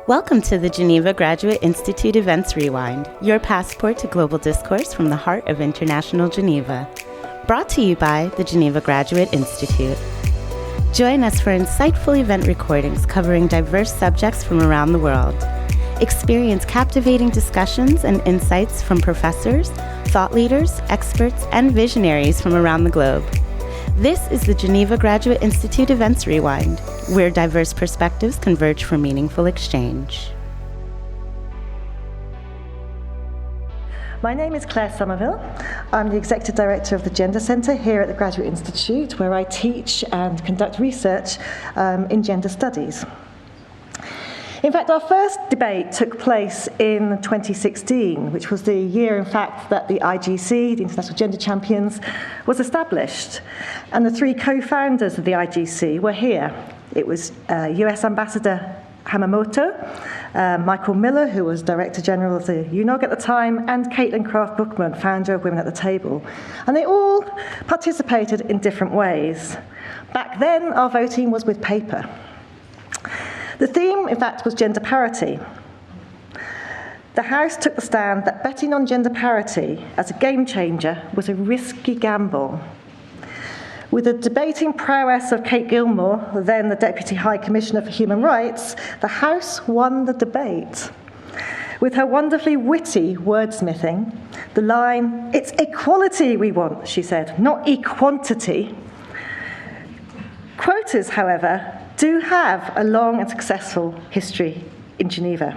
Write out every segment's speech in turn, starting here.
Welcome to the Geneva Graduate Institute Events Rewind, your passport to global discourse from the heart of international Geneva. Brought to you by the Geneva Graduate Institute. Join us for insightful event recordings covering diverse subjects from around the world. Experience captivating discussions and insights from professors, thought leaders, experts, and visionaries from around the globe. This is the Geneva Graduate Institute Events Rewind, where diverse perspectives converge for meaningful exchange. My name is Claire Somerville. I'm the Executive Director of the Gender Centre here at the Graduate Institute, where I teach and conduct research in gender studies. In fact, our first debate took place in 2016, which was the year, in fact, that the IGC, the International Gender Champions, was established. And the three co-founders of the IGC were here. It was US Ambassador Hamamoto, Michael Miller, who was Director General of the UNOG at the time, and Caitlin Kraft-Buchman, founder of Women at the Table. And they all participated in different ways. Back then, our voting was with paper. The theme, in fact, was gender parity. The House took the stand that betting on gender parity as a game changer was a risky gamble. With the debating prowess of Kate Gilmore, then the Deputy High Commissioner for Human Rights, the House won the debate. With her wonderfully witty wordsmithing, the line, "It's equality we want," she said, "not equantity." Quotas, however, do have a long and successful history in Geneva.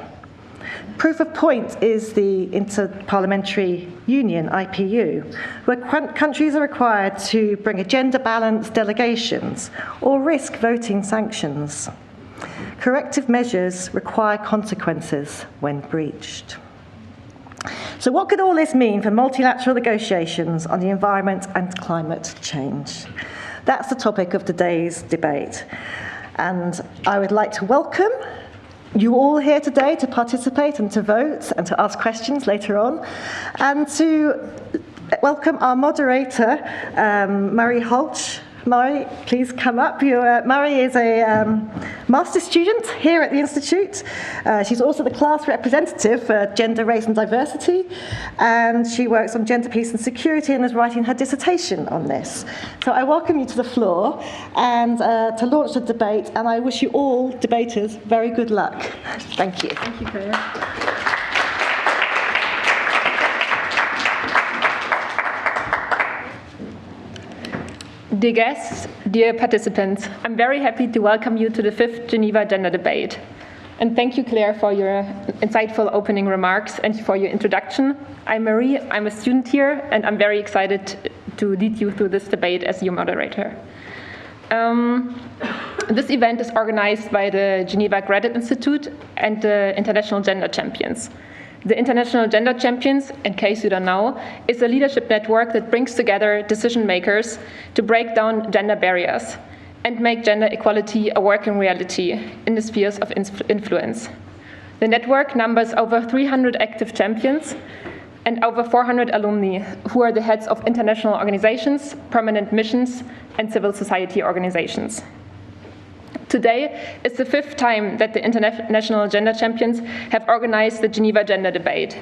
Proof of point is the Interparliamentary Union, IPU, where countries are required to bring a gender-balanced delegations or risk voting sanctions. Corrective measures require consequences when breached. So what could all this mean for multilateral negotiations on the environment and climate change? That's the topic of today's debate. And I would like to welcome you all here today to participate and to vote and to ask questions later on, and to welcome our moderator, Marie Holch. Marie, please come up. Marie is a master's student here at the Institute. She's also the class representative for Gender, Race and Diversity, and she works on gender, peace and security and is writing her dissertation on this. So I welcome you to the floor and to launch the debate, and I wish you all debaters very good luck. Thank you. Thank you, Claire. Dear guests, dear participants, I'm very happy to welcome you to the 5th Geneva Gender Debate. And thank you, Claire, for your insightful opening remarks and for your introduction. I'm Marie, I'm a student here, and I'm very excited to lead you through this debate as your moderator. This event is organized by the Geneva Graduate Institute and the International Gender Champions. The International Gender Champions, in case you don't know, is a leadership network that brings together decision makers to break down gender barriers and make gender equality a working reality in the spheres of influence. The network numbers over 300 active champions and over 400 alumni who are the heads of international organizations, permanent missions, and civil society organizations. Today is the 5th time that the International Gender Champions have organized the Geneva Gender Debate.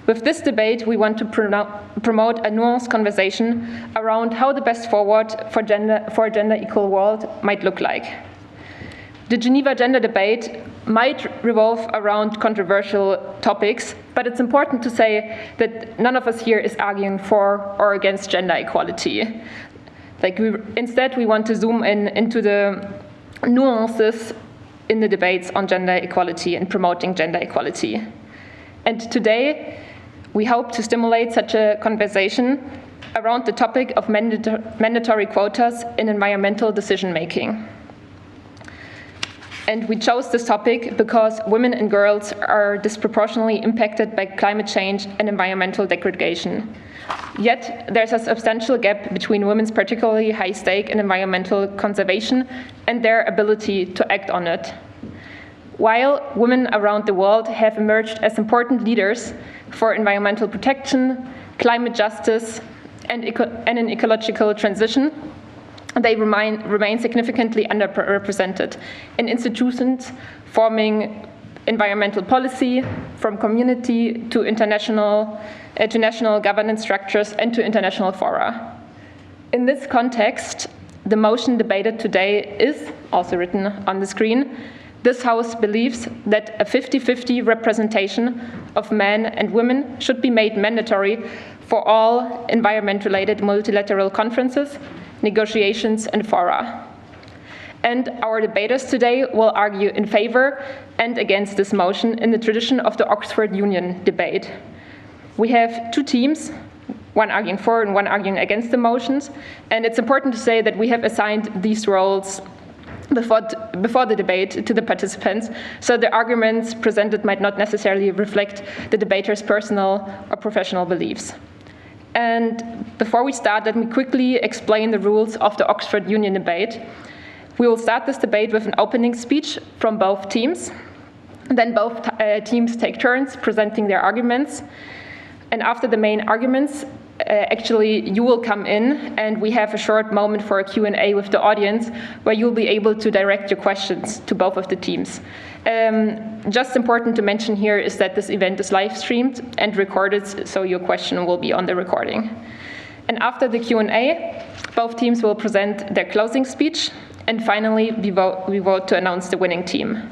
With this debate, we want to promote a nuanced conversation around how the best forward for a gender-equal world might look like. The Geneva Gender Debate might revolve around controversial topics, but it's important to say that none of us here is arguing for or against gender equality. Instead, we want to zoom into the nuances in the debates on gender equality and promoting gender equality. And today, we hope to stimulate such a conversation around the topic of mandatory quotas in environmental decision-making. And we chose this topic because women and girls are disproportionately impacted by climate change and environmental degradation. Yet, there's a substantial gap between women's particularly high stake in environmental conservation and their ability to act on it. While women around the world have emerged as important leaders for environmental protection, climate justice, and an ecological transition, they remain significantly underrepresented in institutions forming environmental policy, from community to international, to national governance structures and to international fora. In this context, the motion debated today is also written on the screen. This House believes that a 50-50 representation of men and women should be made mandatory for all environment-related multilateral conferences, negotiations, and fora. And our debaters today will argue in favor and against this motion in the tradition of the Oxford Union debate. We have two teams, one arguing for and one arguing against the motions, and it's important to say that we have assigned these roles before the debate to the participants, so the arguments presented might not necessarily reflect the debaters' personal or professional beliefs. And before we start, let me quickly explain the rules of the Oxford Union debate. We will start this debate with an opening speech from both teams. Then both teams take turns presenting their arguments. And after the main arguments, actually you will come in and we have a short moment for a Q&A with the audience where you'll be able to direct your questions to both of the teams. Just important to mention here is that this event is live streamed and recorded, so your question will be on the recording. And after the Q&A, both teams will present their closing speech, and finally we vote to announce the winning team.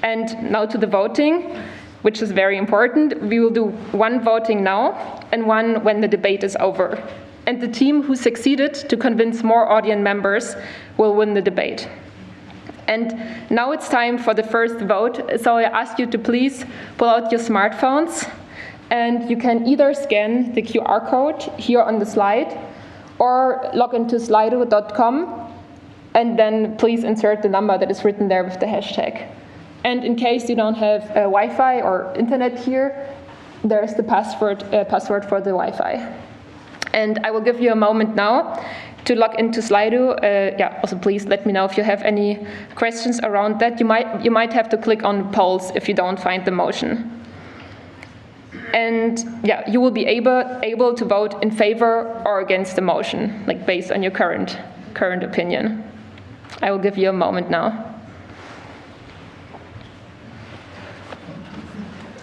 And now to the voting, which is very important. We will do one voting now and one when the debate is over. And the team who succeeded to convince more audience members will win the debate. And now it's time for the first vote. So I ask you to please pull out your smartphones, and you can either scan the QR code here on the slide or log into slido.com and then please insert the number that is written there with the hashtag. And in case you don't have Wi-Fi or internet here, there's the password for the Wi-Fi. And I will give you a moment now to log into Slido. Also please let me know if you have any questions around that. You might have to click on polls if you don't find the motion. And you will be able to vote in favor or against the motion, like based on your current opinion. I will give you a moment now.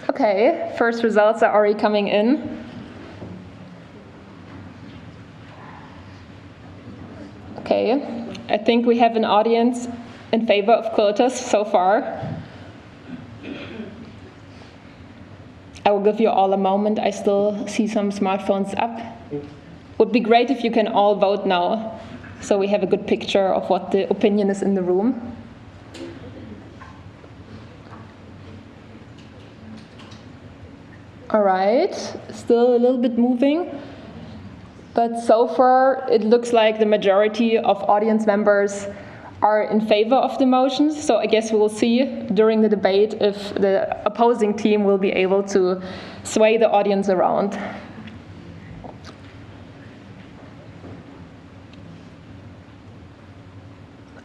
Okay, first results are already coming in. Okay, I think we have an audience in favor of quotas so far. I will give you all a moment. I still see some smartphones up. Would be great if you can all vote now, so we have a good picture of what the opinion is in the room. All right, still a little bit moving, but so far it looks like the majority of audience members are in favor of the motions, so I guess we will see during the debate if the opposing team will be able to sway the audience around.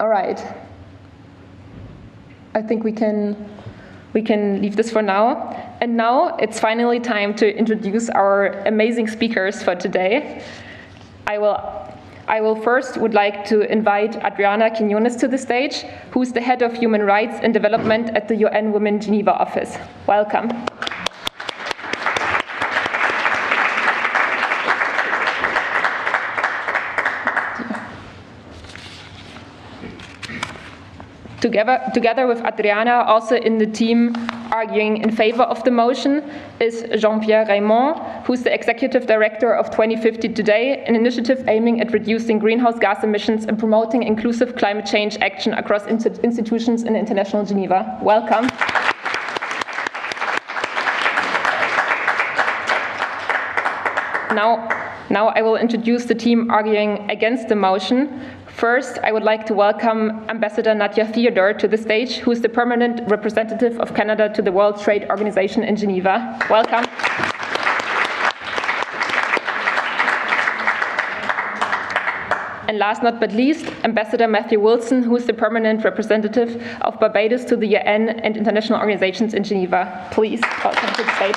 All right, I think we can leave this for now. And now it's finally time to introduce our amazing speakers for today. I will first would like to invite Adriana Quiñones to the stage, who's the head of human rights and development at the UN Women Geneva office. Welcome. Together with Adriana, also in the team arguing in favor of the motion, is Jean-Pierre Raymond, who's the executive director of 2050 Today, an initiative aiming at reducing greenhouse gas emissions and promoting inclusive climate change action across institutions in international Geneva. Welcome. Now I will introduce the team arguing against the motion. First, I would like to welcome Ambassador Nadia Theodore to the stage, who is the permanent representative of Canada to the World Trade Organization in Geneva. Welcome. And last but not least, Ambassador Matthew Wilson, who is the permanent representative of Barbados to the UN and international organizations in Geneva. Please, welcome to the stage.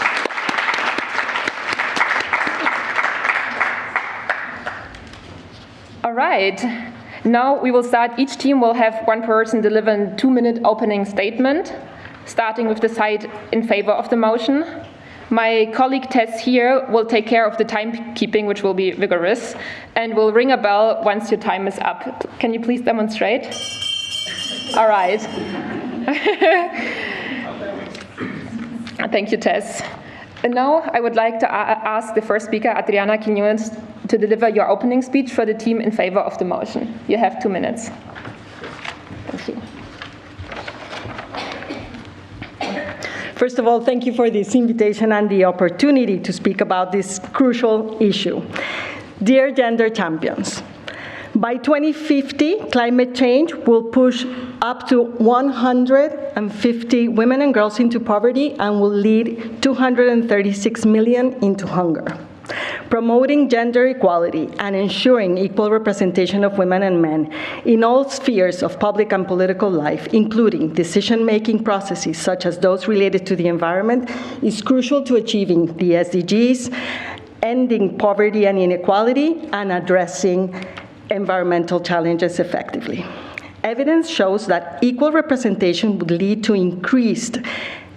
All right. Now we will start. Each team will have one person deliver a 2-minute opening statement. starting with the side in favor of the motion. My colleague Tess here will take care of the timekeeping, which will be vigorous, and will ring a bell once your time is up. Can you please demonstrate? All right. Thank you, Tess. And now I would like to ask the first speaker, Adriana Quiñones, to deliver your opening speech for the team in favor of the motion. You have 2 minutes. Thank you. First of all, thank you for this invitation and the opportunity to speak about this crucial issue. Dear gender champions, by 2050, climate change will push up to 150 women and girls into poverty and will lead 236 million into hunger. Promoting gender equality and ensuring equal representation of women and men in all spheres of public and political life, including decision-making processes such as those related to the environment, is crucial to achieving the SDGs, ending poverty and inequality, and addressing environmental challenges effectively. Evidence shows that equal representation would lead to increased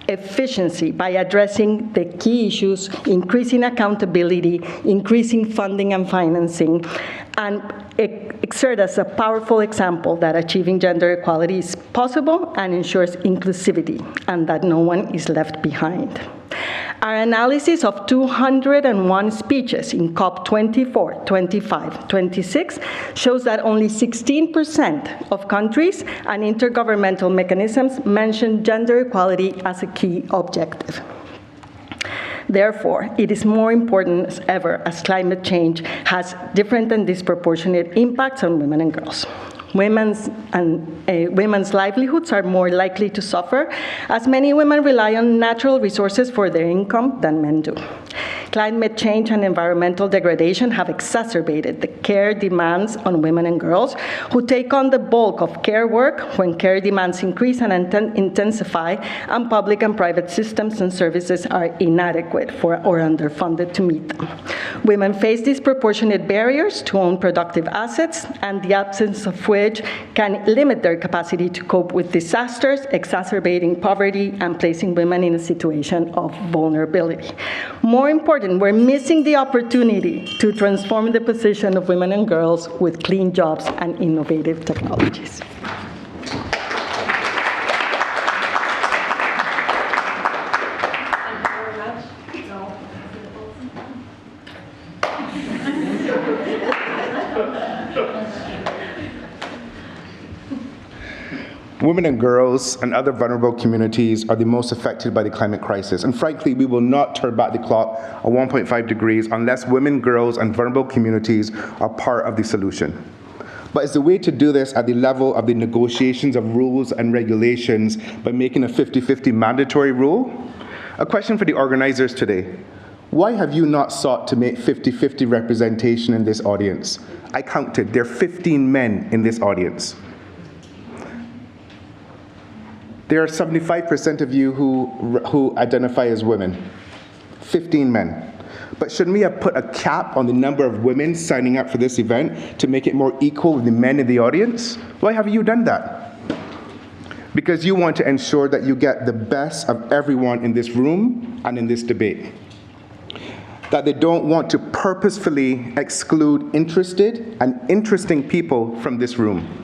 efficiency by addressing the key issues, increasing accountability, increasing funding and financing, and exert as a powerful example that achieving gender equality is possible and ensures inclusivity, and that no one is left behind. Our analysis of 201 speeches in COP 24, 25, 26 shows that only 16% of countries and intergovernmental mechanisms mention gender equality as a key objective. Therefore, it is more important as ever as climate change has different and disproportionate impacts on women and girls. Women's livelihoods are more likely to suffer, as many women rely on natural resources for their income than men do. Climate change and environmental degradation have exacerbated the care demands on women and girls, who take on the bulk of care work when care demands increase and intensify, and public and private systems and services are inadequate for or underfunded to meet them. Women face disproportionate barriers to own productive assets, and the absence of which can limit their capacity to cope with disasters, exacerbating poverty and placing women in a situation of vulnerability. More important, we're missing the opportunity to transform the position of women and girls with clean jobs and innovative technologies. Women and girls and other vulnerable communities are the most affected by the climate crisis. And frankly, we will not turn back the clock at 1.5 degrees unless women, girls, and vulnerable communities are part of the solution. But is the way to do this at the level of the negotiations of rules and regulations by making a 50-50 mandatory rule? A question for the organizers today. Why have you not sought to make 50-50 representation in this audience? I counted, there are 15 men in this audience. There are 75% of you who identify as women, 15 men. But shouldn't we have put a cap on the number of women signing up for this event to make it more equal with the men in the audience? Why haven't you done that? Because you want to ensure that you get the best of everyone in this room and in this debate. That they don't want to purposefully exclude interested and interesting people from this room.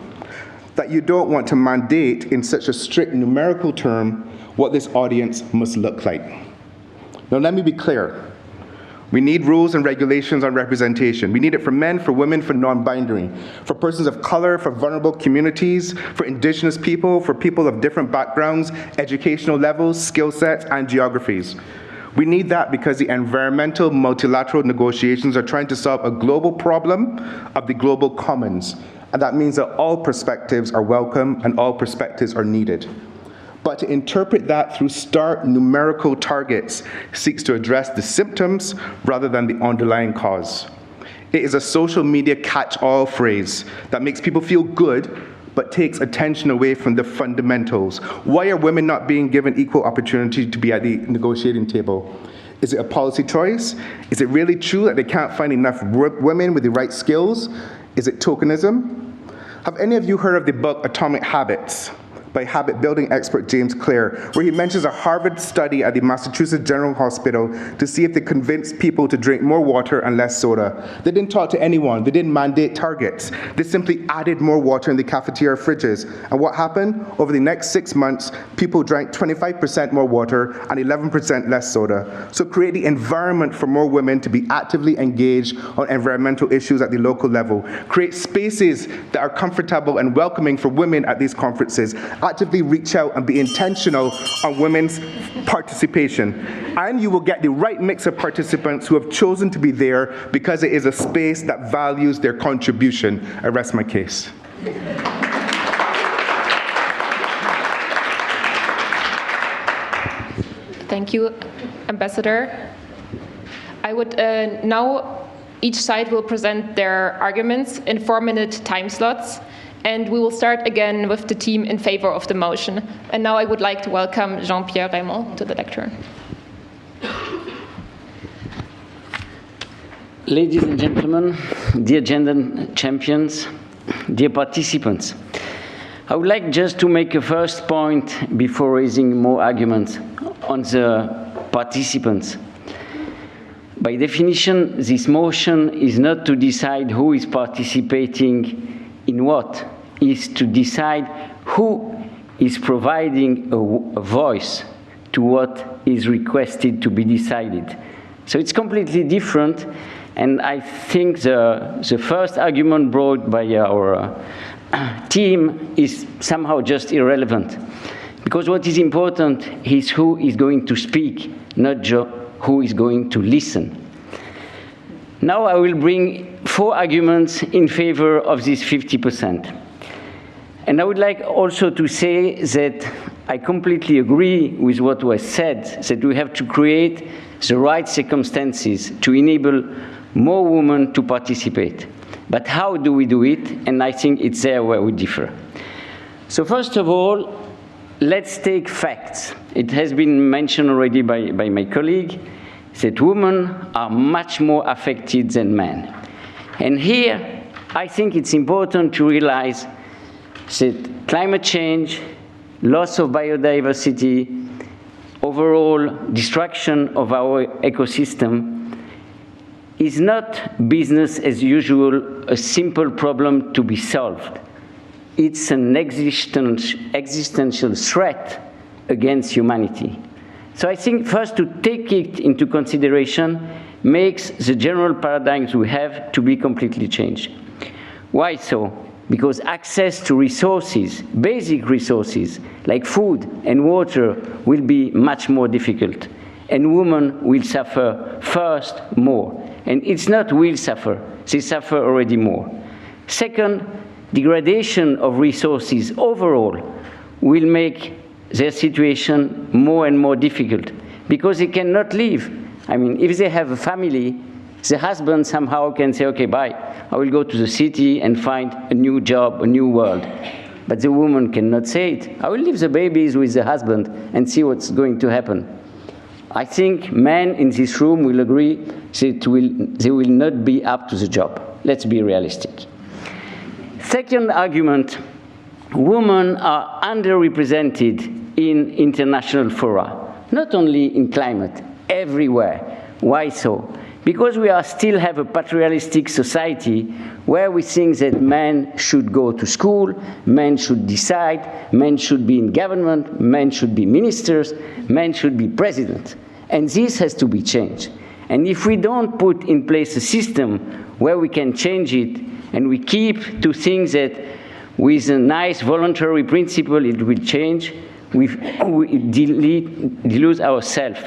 That you don't want to mandate in such a strict numerical term what this audience must look like. Now let me be clear. We need rules and regulations on representation. We need it for men, for women, for non-binary, for persons of color, for vulnerable communities, for indigenous people, for people of different backgrounds, educational levels, skill sets, and geographies. We need that because the environmental multilateral negotiations are trying to solve a global problem of the global commons. And that means that all perspectives are welcome and all perspectives are needed. But to interpret that through stark numerical targets seeks to address the symptoms rather than the underlying cause. It is a social media catch-all phrase that makes people feel good, but takes attention away from the fundamentals. Why are women not being given equal opportunity to be at the negotiating table? Is it a policy choice? Is it really true that they can't find enough women with the right skills? Is it tokenism? Have any of you heard of the book Atomic Habits by by habit-building expert James Clear, where he mentions a Harvard study at the Massachusetts General Hospital to see if they convinced people to drink more water and less soda. They didn't talk to anyone. They didn't mandate targets. They simply added more water in the cafeteria fridges. And what happened? Over the next 6 months, people drank 25% more water and 11% less soda. So create the environment for more women to be actively engaged on environmental issues at the local level. Create spaces that are comfortable and welcoming for women at these conferences. Actively reach out and be intentional on women's participation. And you will get the right mix of participants who have chosen to be there because it is a space that values their contribution. I rest my case. Thank you, Ambassador. I would now, each side will present their arguments in 4-minute time slots, and we will start again with the team in favor of the motion. And now I would like to welcome Jean-Pierre Raymond to the lectern. Ladies and gentlemen, dear gender champions, dear participants, I would like just to make a first point before raising more arguments on the participants. By definition, this motion is not to decide who is participating in what, is to decide who is providing a voice to what is requested to be decided. So it's completely different, and I think the first argument brought by our team is somehow just irrelevant. Because what is important is who is going to speak, not who is going to listen. Now I will bring 4 arguments in favor of this 50%. And I would like also to say that I completely agree with what was said, that we have to create the right circumstances to enable more women to participate. But how do we do it? And I think it's there where we differ. So first of all, let's take facts. It has been mentioned already by my colleague that women are much more affected than men. And here, I think it's important to realize that climate change, loss of biodiversity, overall destruction of our ecosystem is not business as usual, a simple problem to be solved. It's an existential threat against humanity. So I think first to take it into consideration makes the general paradigms we have to be completely changed. Why so? Because access to resources, basic resources, like food and water, will be much more difficult. And women will suffer first more. And it's not will suffer, they suffer already more. Second, degradation of resources overall will make their situation more and more difficult because they cannot live. I mean, if they have a family, the husband somehow can say, okay, bye, I will go to the city and find a new job, a new world. But the woman cannot say it. I will leave the babies with the husband and see what's going to happen. I think men in this room will agree that they will not be up to the job. Let's be realistic. Second argument, women are underrepresented in international fora, not only in climate, everywhere. Why so? Because we still have a patriarchalistic society where we think that men should go to school, men should decide, men should be in government, men should be ministers, men should be president. And this has to be changed. And if we don't put in place a system where we can change it, and we keep to think that with a nice voluntary principle it will change, we delude ourselves.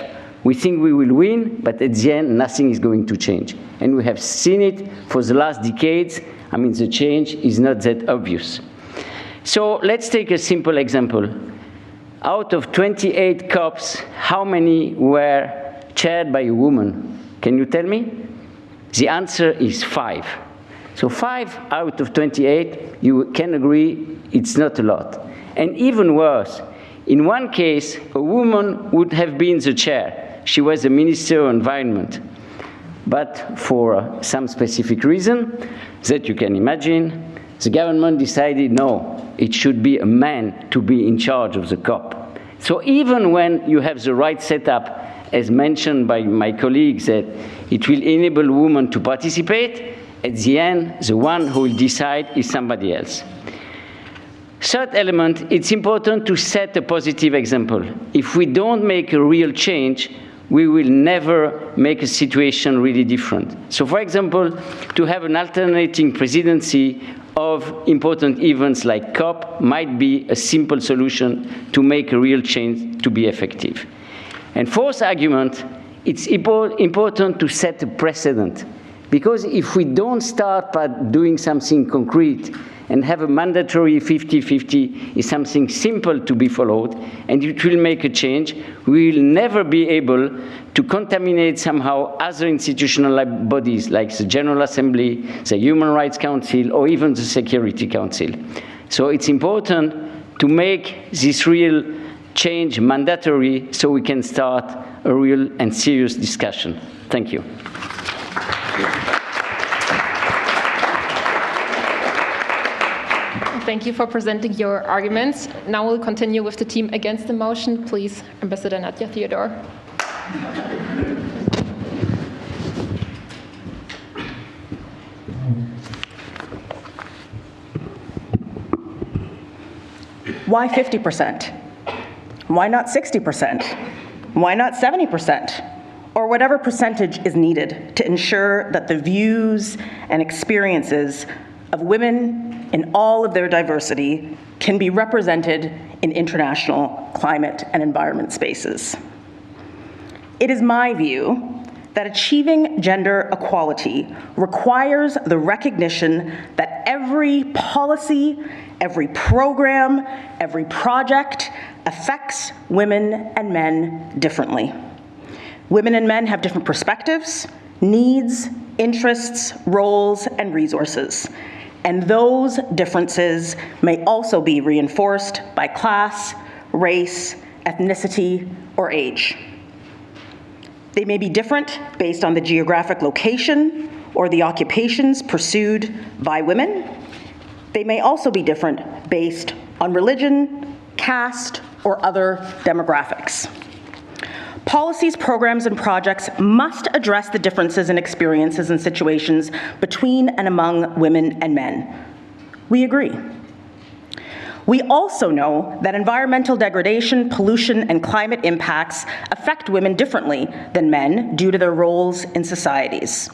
We think we will win, but at the end, nothing is going to change. And we have seen it for the last decades. I mean, the change is not that obvious. So let's take a simple example. Out of 28 COPs, how many were chaired by a woman? Can you tell me? The answer is 5. So 5 out of 28, you can agree it's not a lot. And even worse, in one case, a woman would have been the chair. She was the Minister of Environment. But for some specific reason that you can imagine, the government decided, no, it should be a man to be in charge of the COP. So even when you have the right setup, as mentioned by my colleagues, that it will enable women to participate, at the end, the one who will decide is somebody else. Third element, it's important to set a positive example. If we don't make a real change, we will never make a situation really different. So for example, to have an alternating presidency of important events like COP might be a simple solution to make a real change to be effective. And fourth argument, it's important to set a precedent. Because if we don't start by doing something concrete and have a mandatory 50-50 is something simple to be followed, and it will make a change, we will never be able to contaminate somehow other institutional bodies like the General Assembly, the Human Rights Council, or even the Security Council. So it's important to make this real change mandatory so we can start a real and serious discussion. Thank you. Thank you for presenting your arguments. Now we'll continue with the team against the motion. Please, Ambassador Nadia Theodore. Why 50%? Why not 60%? Why not 70%? Or whatever percentage is needed to ensure that the views and experiences of women in all of their diversity can be represented in international climate and environment spaces. It is my view that achieving gender equality requires the recognition that every policy, every program, every project affects women and men differently. Women and men have different perspectives, needs, interests, roles, and resources. And those differences may also be reinforced by class, race, ethnicity, or age. They may be different based on the geographic location or the occupations pursued by women. They may also be different based on religion, caste, or other demographics. Policies, programs, and projects must address the differences in experiences and situations between and among women and men. We agree. We also know that environmental degradation, pollution, and climate impacts affect women differently than men due to their roles in societies.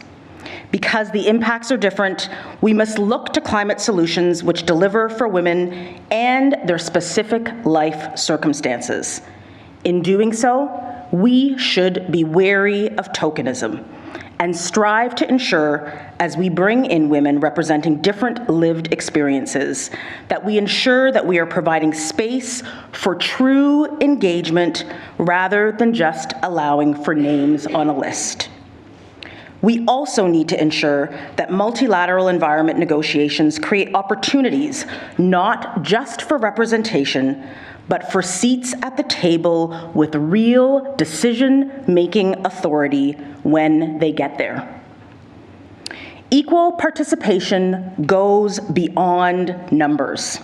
Because the impacts are different, we must look to climate solutions which deliver for women and their specific life circumstances. In doing so, we should be wary of tokenism and strive to ensure, as we bring in women representing different lived experiences, that we ensure that we are providing space for true engagement rather than just allowing for names on a list. We also need to ensure that multilateral environment negotiations create opportunities not just for representation, but for seats at the table with real decision-making authority when they get there. Equal participation goes beyond numbers.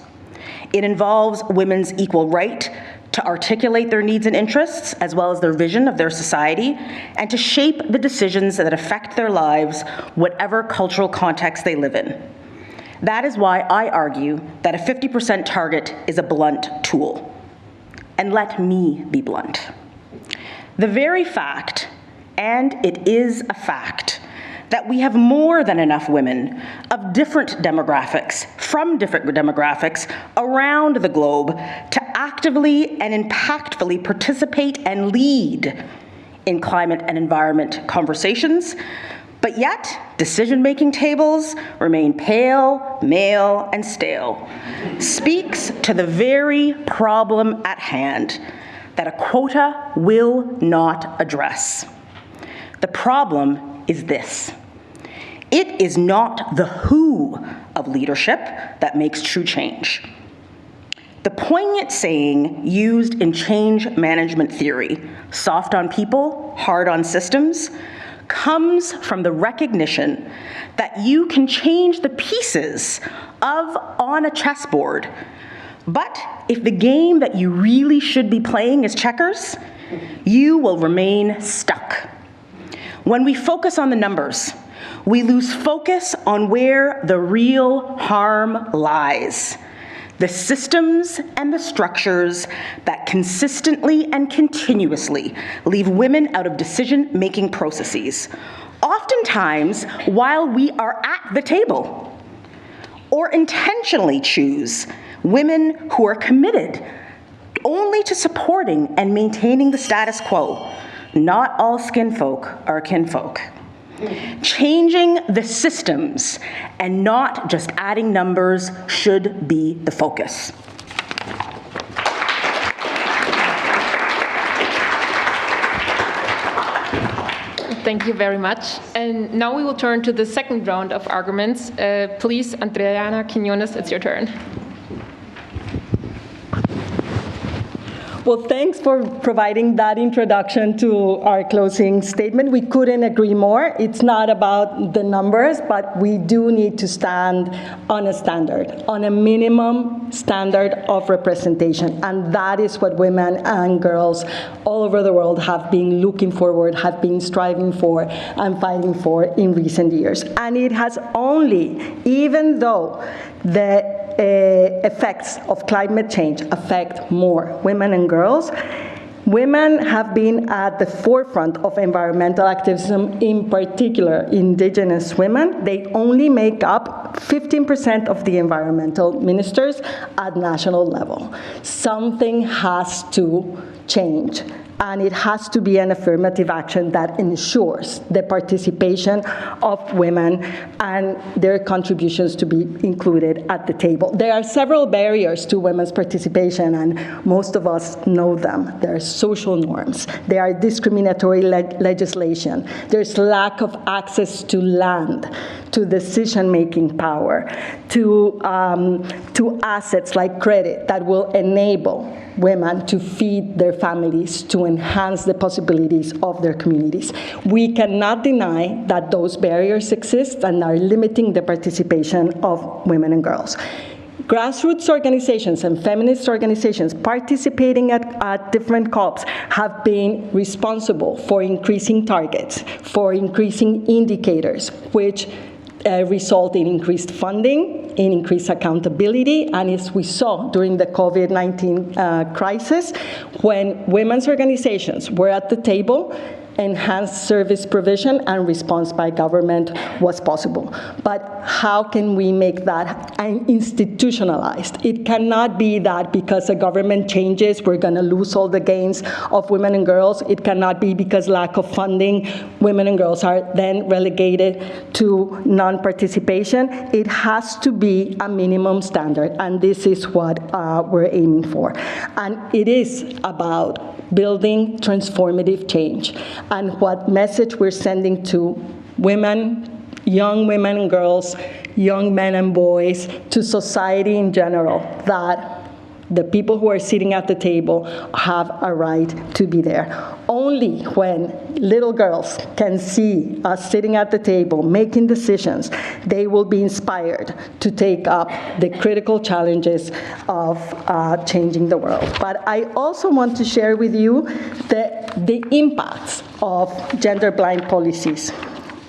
It involves women's equal right to articulate their needs and interests, as well as their vision of their society, and to shape the decisions that affect their lives, whatever cultural context they live in. That is why I argue that a 50% target is a blunt tool. And let me be blunt. The very fact, and it is a fact, that we have more than enough women of different demographics, from different demographics around the globe to actively and impactfully participate and lead in climate and environment conversations, but yet decision-making tables remain pale, male, and stale, speaks to the very problem at hand that a quota will not address. The problem is this. It is not the who of leadership that makes true change. The poignant saying used in change management theory, soft on people, hard on systems, comes from the recognition that you can change the pieces on a chessboard, But if the game that you really should be playing is checkers, you will remain stuck. When we focus on the numbers, we lose focus on where the real harm lies. The systems and the structures that consistently and continuously leave women out of decision-making processes, oftentimes while we are at the table, or intentionally choose women who are committed only to supporting and maintaining the status quo. Not all skinfolk are kinfolk. Changing the systems and not just adding numbers should be the focus. Thank you very much. And now we will turn to the second round of arguments. Please, Adriana Quiñones, it's your turn. Well, thanks for providing that introduction to our closing statement. We couldn't agree more. It's not about the numbers, but we do need to stand on a standard, on a minimum standard of representation. And that is what women and girls all over the world have been looking forward, have been striving for and fighting for in recent years. And it has only, even though the effects of climate change affect more women and girls, women have been at the forefront of environmental activism, in particular Indigenous women. They only make up 15% of the environmental ministers at national level. Something has to change. And it has to be an affirmative action that ensures the participation of women and their contributions to be included at the table. There are several barriers to women's participation, and most of us know them. There are social norms. There are discriminatory legislation. There's lack of access to land, to decision-making power, to assets like credit that will enable women to feed their families, to enhance the possibilities of their communities. We cannot deny that those barriers exist and are limiting the participation of women and girls. Grassroots organizations and feminist organizations participating at different COPs have been responsible for increasing targets, for increasing indicators, which result in increased funding, in increased accountability, and as we saw during the COVID-19 crisis, when women's organizations were at the table, enhanced service provision and response by government was possible. But how can we make that institutionalized? It cannot be that because a government changes, we're going to lose all the gains of women and girls. It cannot be because lack of funding, women and girls are then relegated to non-participation. It has to be a minimum standard, and this is what we're aiming for. And it is about building transformative change. And what message we're sending to women, young women and girls, young men and boys, to society in general, that the people who are sitting at the table have a right to be there. Only when little girls can see us sitting at the table making decisions, they will be inspired to take up the critical challenges of changing the world. But I also want to share with you the impacts of gender-blind policies.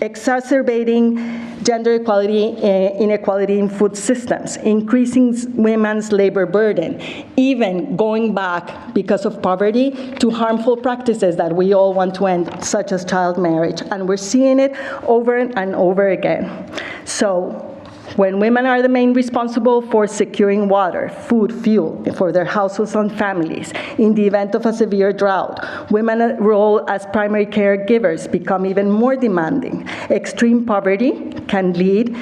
Exacerbating gender inequality in food systems, increasing women's labor burden, even going back because of poverty to harmful practices that we all want to end, such as child marriage. And we're seeing it over and over again. So when women are the main responsible for securing water, food, fuel for their households and families, in the event of a severe drought, women's role as primary caregivers become even more demanding. Extreme poverty can lead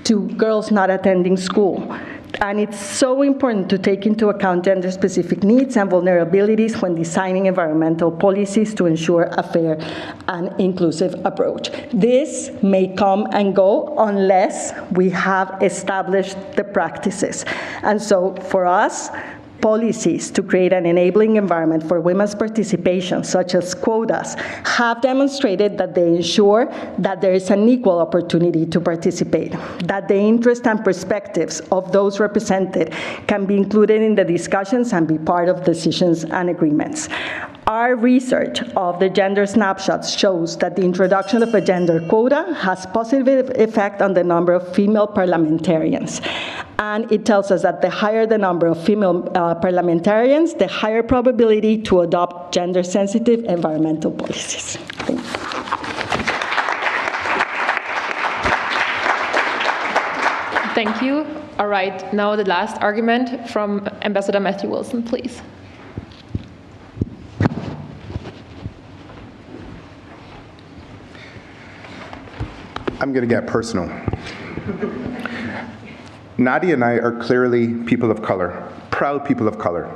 to girls not attending school. And it's so important to take into account gender-specific needs and vulnerabilities when designing environmental policies to ensure a fair and inclusive approach. This may come and go unless we have established the practices. And so for us, Policies to create an enabling environment for women's participation, such as quotas, have demonstrated that they ensure that there is an equal opportunity to participate, that the interests and perspectives of those represented can be included in the discussions and be part of decisions and agreements. Our research of the gender snapshots shows that the introduction of a gender quota has positive effect on the number of female parliamentarians. And it tells us that the higher the number of female parliamentarians, the higher probability to adopt gender-sensitive environmental policies. Thank you. Thank you. All right, now the last argument from Ambassador Matthew Wilson, please. I'm going to get personal. Nadia and I are clearly people of color, proud people of color.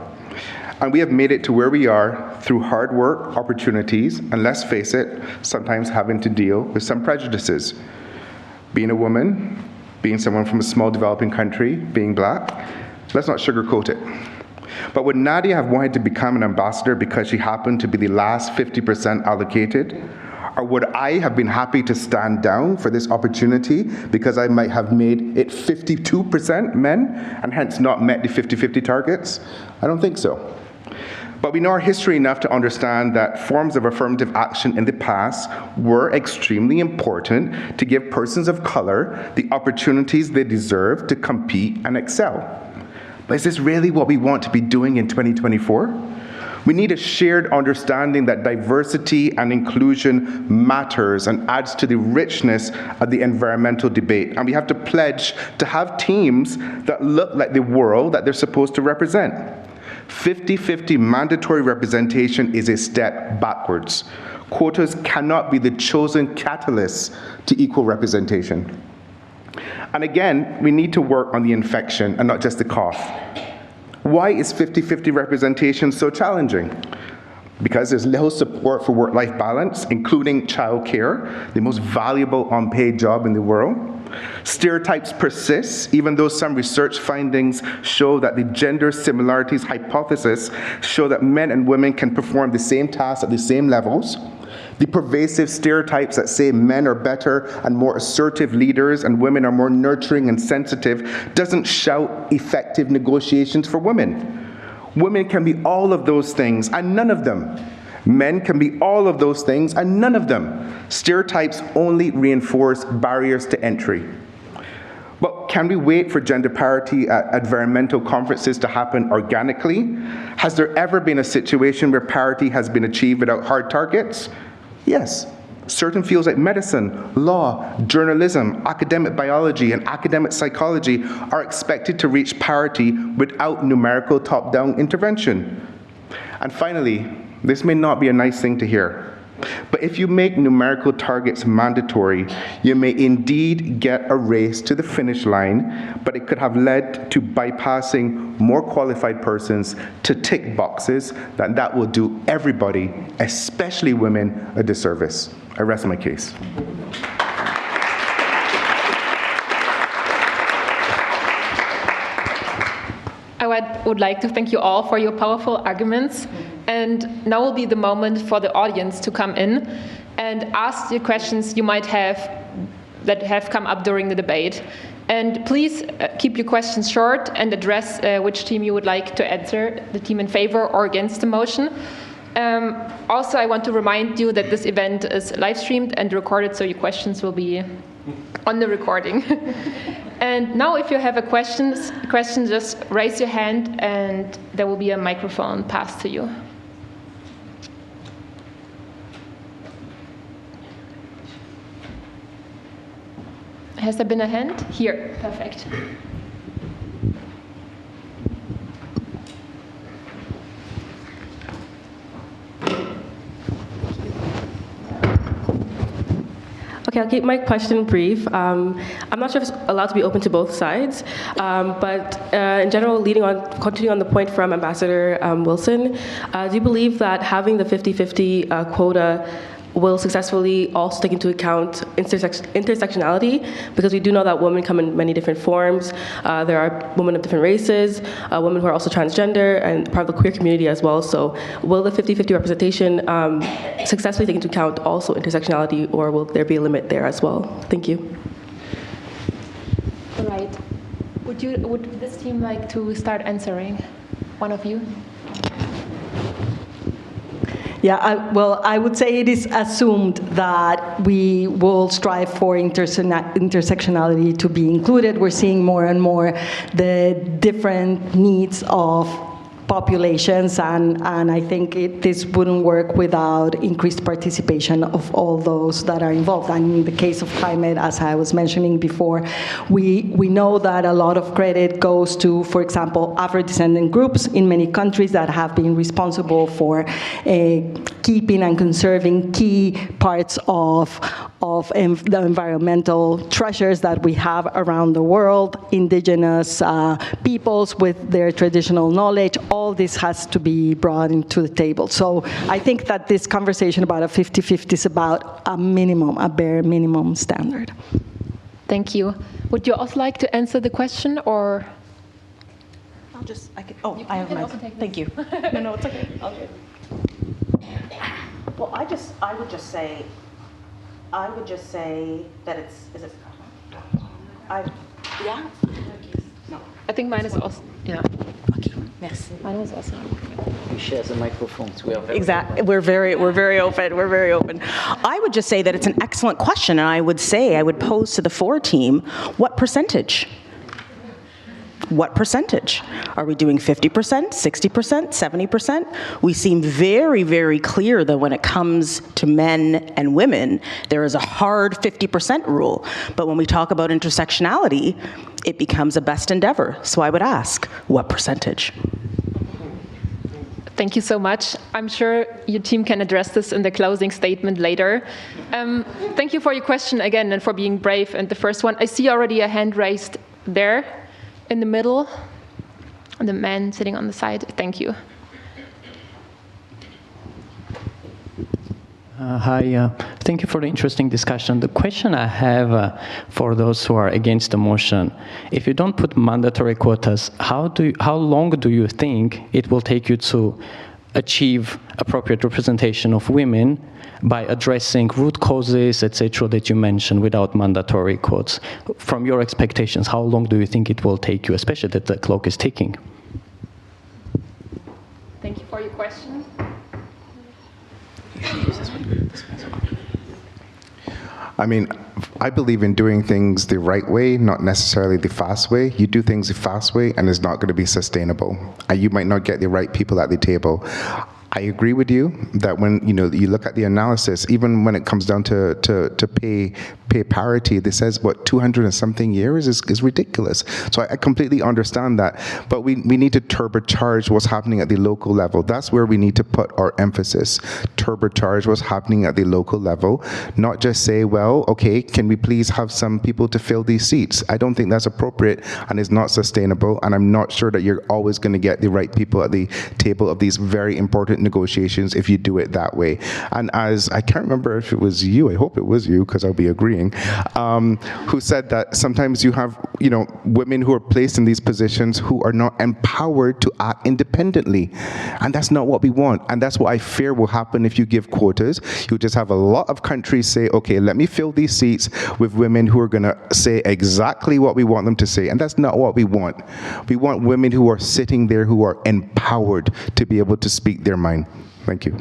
And we have made it to where we are through hard work, opportunities, and let's face it, sometimes having to deal with some prejudices. Being a woman, being someone from a small developing country, being black, let's not sugarcoat it. But would Nadia have wanted to become an ambassador because she happened to be the last 50% allocated? Or would I have been happy to stand down for this opportunity because I might have made it 52% men and hence not met the 50-50 targets? I don't think so. But we know our history enough to understand that forms of affirmative action in the past were extremely important to give persons of color the opportunities they deserve to compete and excel. But is this really what we want to be doing in 2024? We need a shared understanding that diversity and inclusion matters and adds to the richness of the environmental debate. And we have to pledge to have teams that look like the world that they're supposed to represent. 50-50 mandatory representation is a step backwards. Quotas cannot be the chosen catalyst to equal representation. And again, we need to work on the infection and not just the cough. Why is 50-50 representation so challenging? Because there's little support for work-life balance, including childcare, the most valuable unpaid job in the world. Stereotypes persist, even though some research findings show that the gender similarities hypothesis show that men and women can perform the same tasks at the same levels. The pervasive stereotypes that say men are better and more assertive leaders and women are more nurturing and sensitive doesn't shout effective negotiations for women. Women can be all of those things and none of them. Men can be all of those things and none of them. Stereotypes only reinforce barriers to entry. But can we wait for gender parity at environmental conferences to happen organically? Has there ever been a situation where parity has been achieved without hard targets? Yes. Certain fields like medicine, law, journalism, academic biology, and academic psychology are expected to reach parity without numerical top-down intervention. And finally, this may not be a nice thing to hear, but if you make numerical targets mandatory, you may indeed get a race to the finish line, but it could have led to bypassing more qualified persons to tick boxes that will do everybody, especially women, a disservice. I rest my case. I would like to thank you all for your powerful arguments. And now will be the moment for the audience to come in and ask the questions you might have that have come up during the debate. And please keep your questions short and address which team you would like to answer, the team in favor or against the motion. Also, I want to remind you that this event is live streamed and recorded, so your questions will be on the recording. And now if you have a question, just raise your hand and there will be a microphone passed to you. Has there been a hand? Here, perfect. Okay, I'll keep my question brief. I'm not sure if it's allowed to be open to both sides, but in general, continuing on the point from Ambassador Wilson, do you believe that having the 50-50 quota will successfully also take into account intersectionality, because we do know that women come in many different forms. There are women of different races, women who are also transgender, and part of the queer community as well. So will the 50-50 representation successfully take into account also intersectionality, or will there be a limit there as well? Thank you. All right. Would this team like to start answering? One of you? Yeah, I would say it is assumed that we will strive for intersectionality to be included. We're seeing more and more the different needs of populations, and I think this wouldn't work without increased participation of all those that are involved. And in the case of climate, as I was mentioning before, we know that a lot of credit goes to, for example, Afro-descendant groups in many countries that have been responsible for keeping and conserving key parts of the environmental treasures that we have around the world, indigenous peoples with their traditional knowledge. All this has to be brought into the table. So I think that this conversation about a 50-50 is about a minimum, a bare minimum standard. Thank you. Would you also like to answer the question, or? I have my, thank you. No, it's okay. Okay. Well, I would just say that is it? Yeah? No. I think mine is also, yeah. Okay, merci. Mine was also. We share the microphones. We are very Exactly. We're very open. We're very open. I would just say that it's an excellent question, and I would pose to the fora team, what percentage? What percentage? Are we doing 50%, 60%, 70%? We seem very, very clear that when it comes to men and women, there is a hard 50% rule. But when we talk about intersectionality, it becomes a best endeavor. So I would ask, what percentage? Thank you so much. I'm sure your team can address this in the closing statement later. Thank you for your question again and for being brave. And the first one, I see already a hand raised there. In the middle, the man sitting on the side. Thank you. Hi, thank you for the interesting discussion. The question I have for those who are against the motion, if you don't put mandatory quotas, how long do you think it will take you to achieve appropriate representation of women by addressing root causes, etc., that you mentioned without mandatory quotas? From your expectations, how long do you think it will take you, especially that the clock is ticking? Thank you for your question. I mean, I believe in doing things the right way, not necessarily the fast way. You do things the fast way, and it's not going to be sustainable. And you might not get the right people at the table. I agree with you that when you look at the analysis, even when it comes down to pay parity, this says what 200 and something years is ridiculous. So I completely understand that, but we need to turbocharge what's happening at the local level. That's where we need to put our emphasis. Turbocharge what's happening at the local level, not just say, well, okay, can we please have some people to fill these seats? I don't think that's appropriate and is not sustainable, and I'm not sure that you're always going to get the right people at the table of these very important negotiations if you do it that way. And as I can't remember if it was you, I hope it was you because I'll be agreeing, who said that sometimes you have women who are placed in these positions who are not empowered to act independently, and that's not what we want. And that's what I fear will happen if you give quotas. You'll just have a lot of countries say, okay, let me fill these seats with women who are going to say exactly what we want them to say, and that's not what we want. We want women who are sitting there who are empowered to be able to speak their mind. Thank you.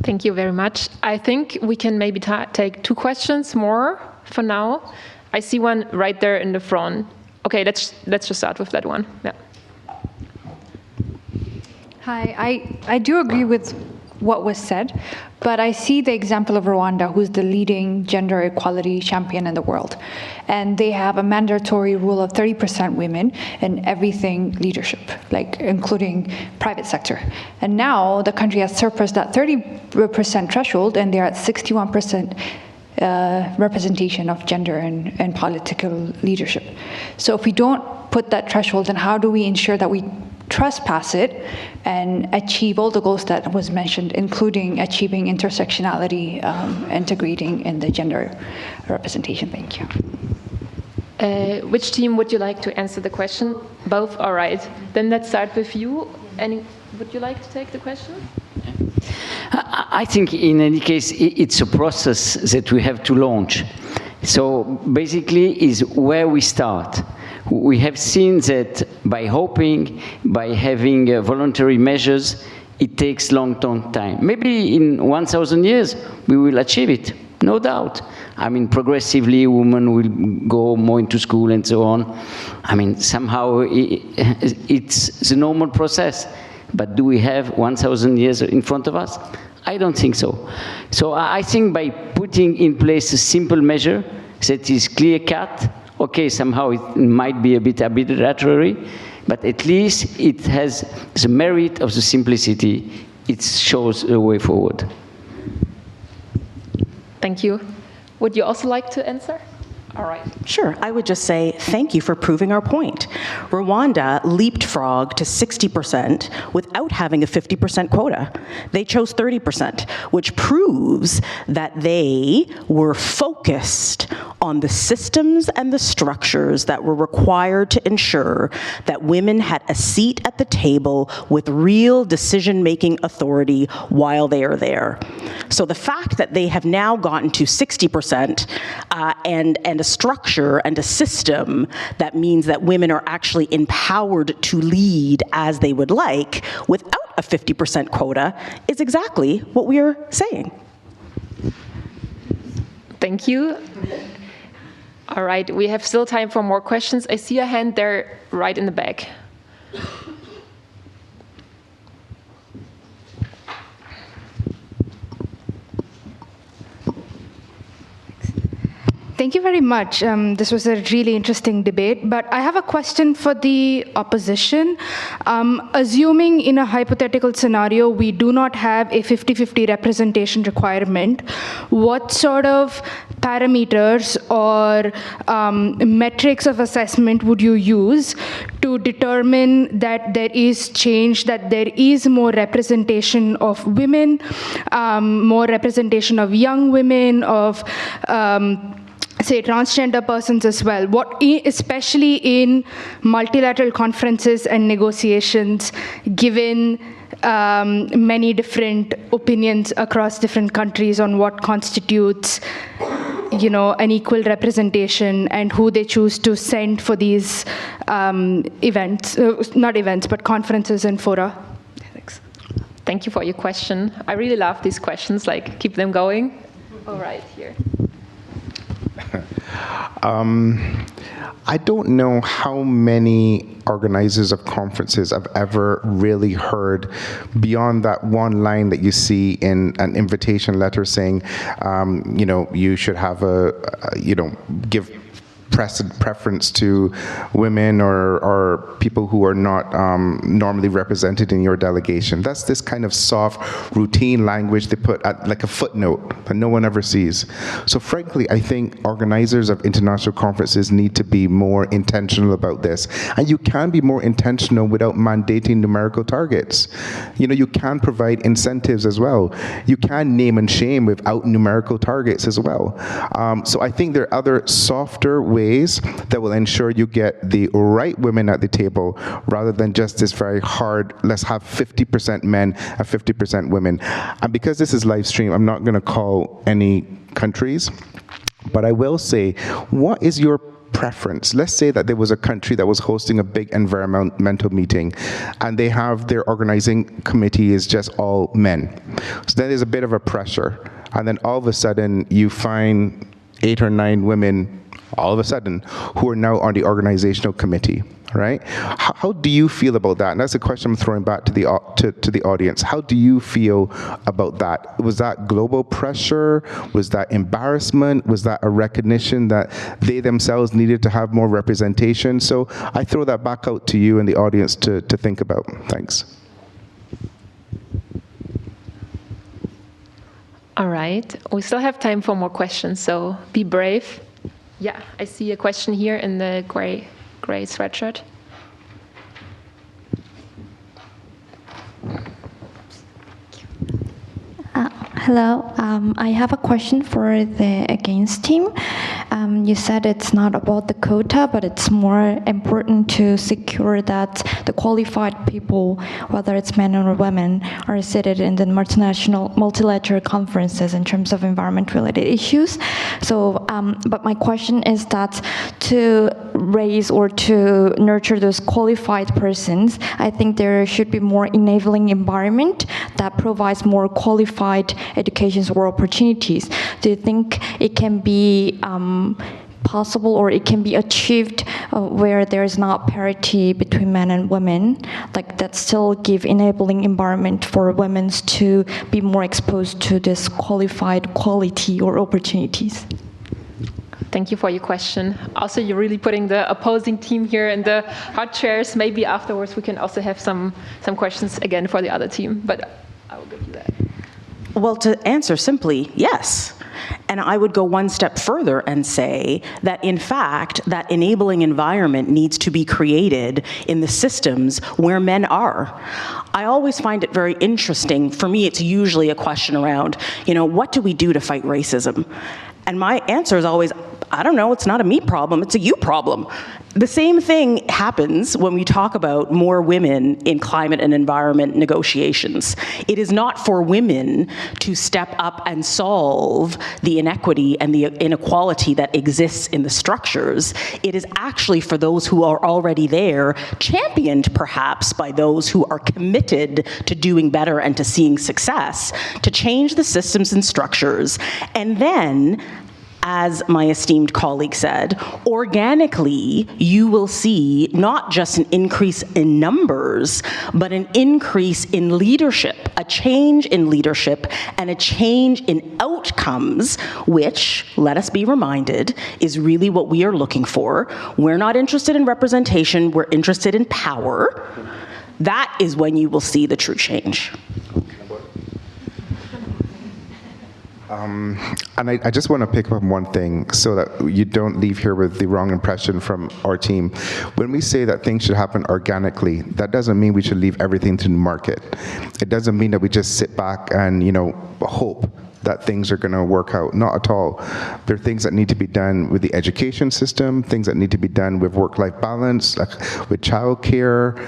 Thank you very much. I think we can maybe take two questions more for now. I see one right there in the front. Okay, let's just start with that one. Yeah. Hi, I do agree with what was said, but I see the example of Rwanda, who's the leading gender equality champion in the world. And they have a mandatory rule of 30% women in everything leadership, like including private sector. And now the country has surpassed that 30% threshold, and they're at 61% representation of gender and political leadership. So if we don't put that threshold, then how do we ensure that we trespass it and achieve all the goals that was mentioned, including achieving intersectionality, integrating in the gender representation. Thank you. Which team would you like to answer the question? Both? All right. Then let's start with you. Would you like to take the question? I think in any case, it's a process that we have to launch. So basically is where we start. We have seen that by hoping, by having voluntary measures, it takes long time. Maybe in 1,000 years, we will achieve it, no doubt. I mean, progressively, women will go more into school and so on. I mean, somehow it's the normal process. But do we have 1,000 years in front of us? I don't think so. So I think by putting in place a simple measure that is clear-cut, okay, somehow it might be a bit arbitrary, but at least it has the merit of the simplicity. It shows a way forward. Thank you. Would you also like to answer? All right. Sure. I would just say thank you for proving our point. Rwanda leapfrogged to 60% without having a 50% quota. They chose 30%, which proves that they were focused on the systems and the structures that were required to ensure that women had a seat at the table with real decision-making authority while they are there. So the fact that they have now gotten to 60% and a structure and a system that means that women are actually empowered to lead as they would like without a 50% quota is exactly what we are saying. Thank you. All right, we have still time for more questions. I see a hand there right in the back. Thank you very much. This was a really interesting debate, but I have a question for the opposition. Assuming in a hypothetical scenario we do not have a 50-50 representation requirement, what sort of parameters or metrics of assessment would you use to determine that there is change, that there is more representation of women, more representation of young women, of say transgender persons as well, especially in multilateral conferences and negotiations, given many different opinions across different countries on what constitutes, an equal representation and who they choose to send for these events, not events, but conferences and fora. Thanks. Thank you for your question. I really love these questions, keep them going. All right, here. I don't know how many organizers of conferences I've ever really heard beyond that one line that you see in an invitation letter saying, you should have give preference to women or people who are not normally represented in your delegation. That's this kind of soft, routine language they put at like a footnote that no one ever sees. So frankly, I think organizers of international conferences need to be more intentional about this. And you can be more intentional without mandating numerical targets. You can provide incentives as well. You can name and shame without numerical targets as well. So I think there are other softer ways that will ensure you get the right women at the table rather than just this very hard, let's have 50% men and 50% women. And because this is live stream, I'm not going to call any countries, but I will say, what is your preference? Let's say that there was a country that was hosting a big environmental meeting and they have their organizing committee is just all men. So then there's a bit of a pressure. And then all of a sudden you find 8 or 9 women all of a sudden who are now on the organizational committee, right? How do you feel about that? And that's a question I'm throwing back to the audience. How do you feel about that? Was that global pressure? Was that embarrassment? Was that a recognition that they themselves needed to have more representation? So I throw that back out to you and the audience to think about. Thanks. All right, we still have time for more questions, so be brave. Yeah, I see a question here in the gray sweatshirt. Hello, I have a question for the against team. You said it's not about the quota, but it's more important to secure that the qualified people, whether it's men or women, are seated in the multilateral conferences in terms of environment-related issues. So, but my question is that to raise or to nurture those qualified persons, I think there should be more enabling environment that provides more qualified educations or opportunities. Do you think it can be possible or it can be achieved where there's not parity between men and women, like that still give enabling environment for women to be more exposed to this qualified quality or opportunities? Thank you for your question. Also, you're really putting the opposing team here in the hot chairs. Maybe afterwards we can also have some questions again for the other team, but I will give you that. Well, to answer simply, yes. And I would go one step further and say that, in fact, that enabling environment needs to be created in the systems where men are. I always find it very interesting. For me, it's usually a question around, what do we do to fight racism? And my answer is always, I don't know, it's not a me problem, it's a you problem. The same thing happens when we talk about more women in climate and environment negotiations. It is not for women to step up and solve the inequity and the inequality that exists in the structures. It is actually for those who are already there, championed perhaps by those who are committed to doing better and to seeing success, to change the systems and structures. And then, as my esteemed colleague said, organically, you will see not just an increase in numbers, but an increase in leadership, a change in leadership, and a change in outcomes, which, let us be reminded, is really what we are looking for. We're not interested in representation, we're interested in power. That is when you will see the true change. And I just want to pick up on one thing so that you don't leave here with the wrong impression from our team. When we say that things should happen organically, that doesn't mean we should leave everything to the market. It doesn't mean that we just sit back and, hope that things are going to work out. Not at all. There are things that need to be done with the education system, things that need to be done with work-life balance, like with childcare.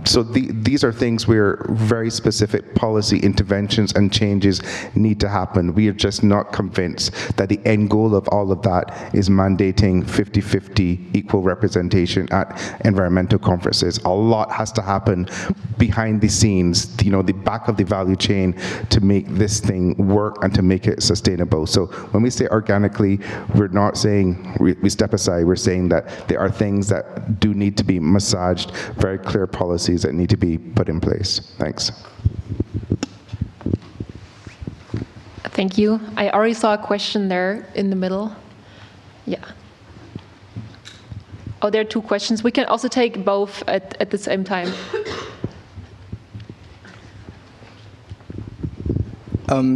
So these are things where very specific policy interventions and changes need to happen. We are just not convinced that the end goal of all of that is mandating 50-50 equal representation at environmental conferences. A lot has to happen behind the scenes, the back of the value chain, to make this thing work and to make it sustainable. So when we say organically, we're not saying we step aside. We're saying that there are things that do need to be massaged, very clear policies that need to be put in place. Thanks. Thank you. I already saw a question there in the middle. Yeah. Oh, there are two questions. We can also take both at the same time.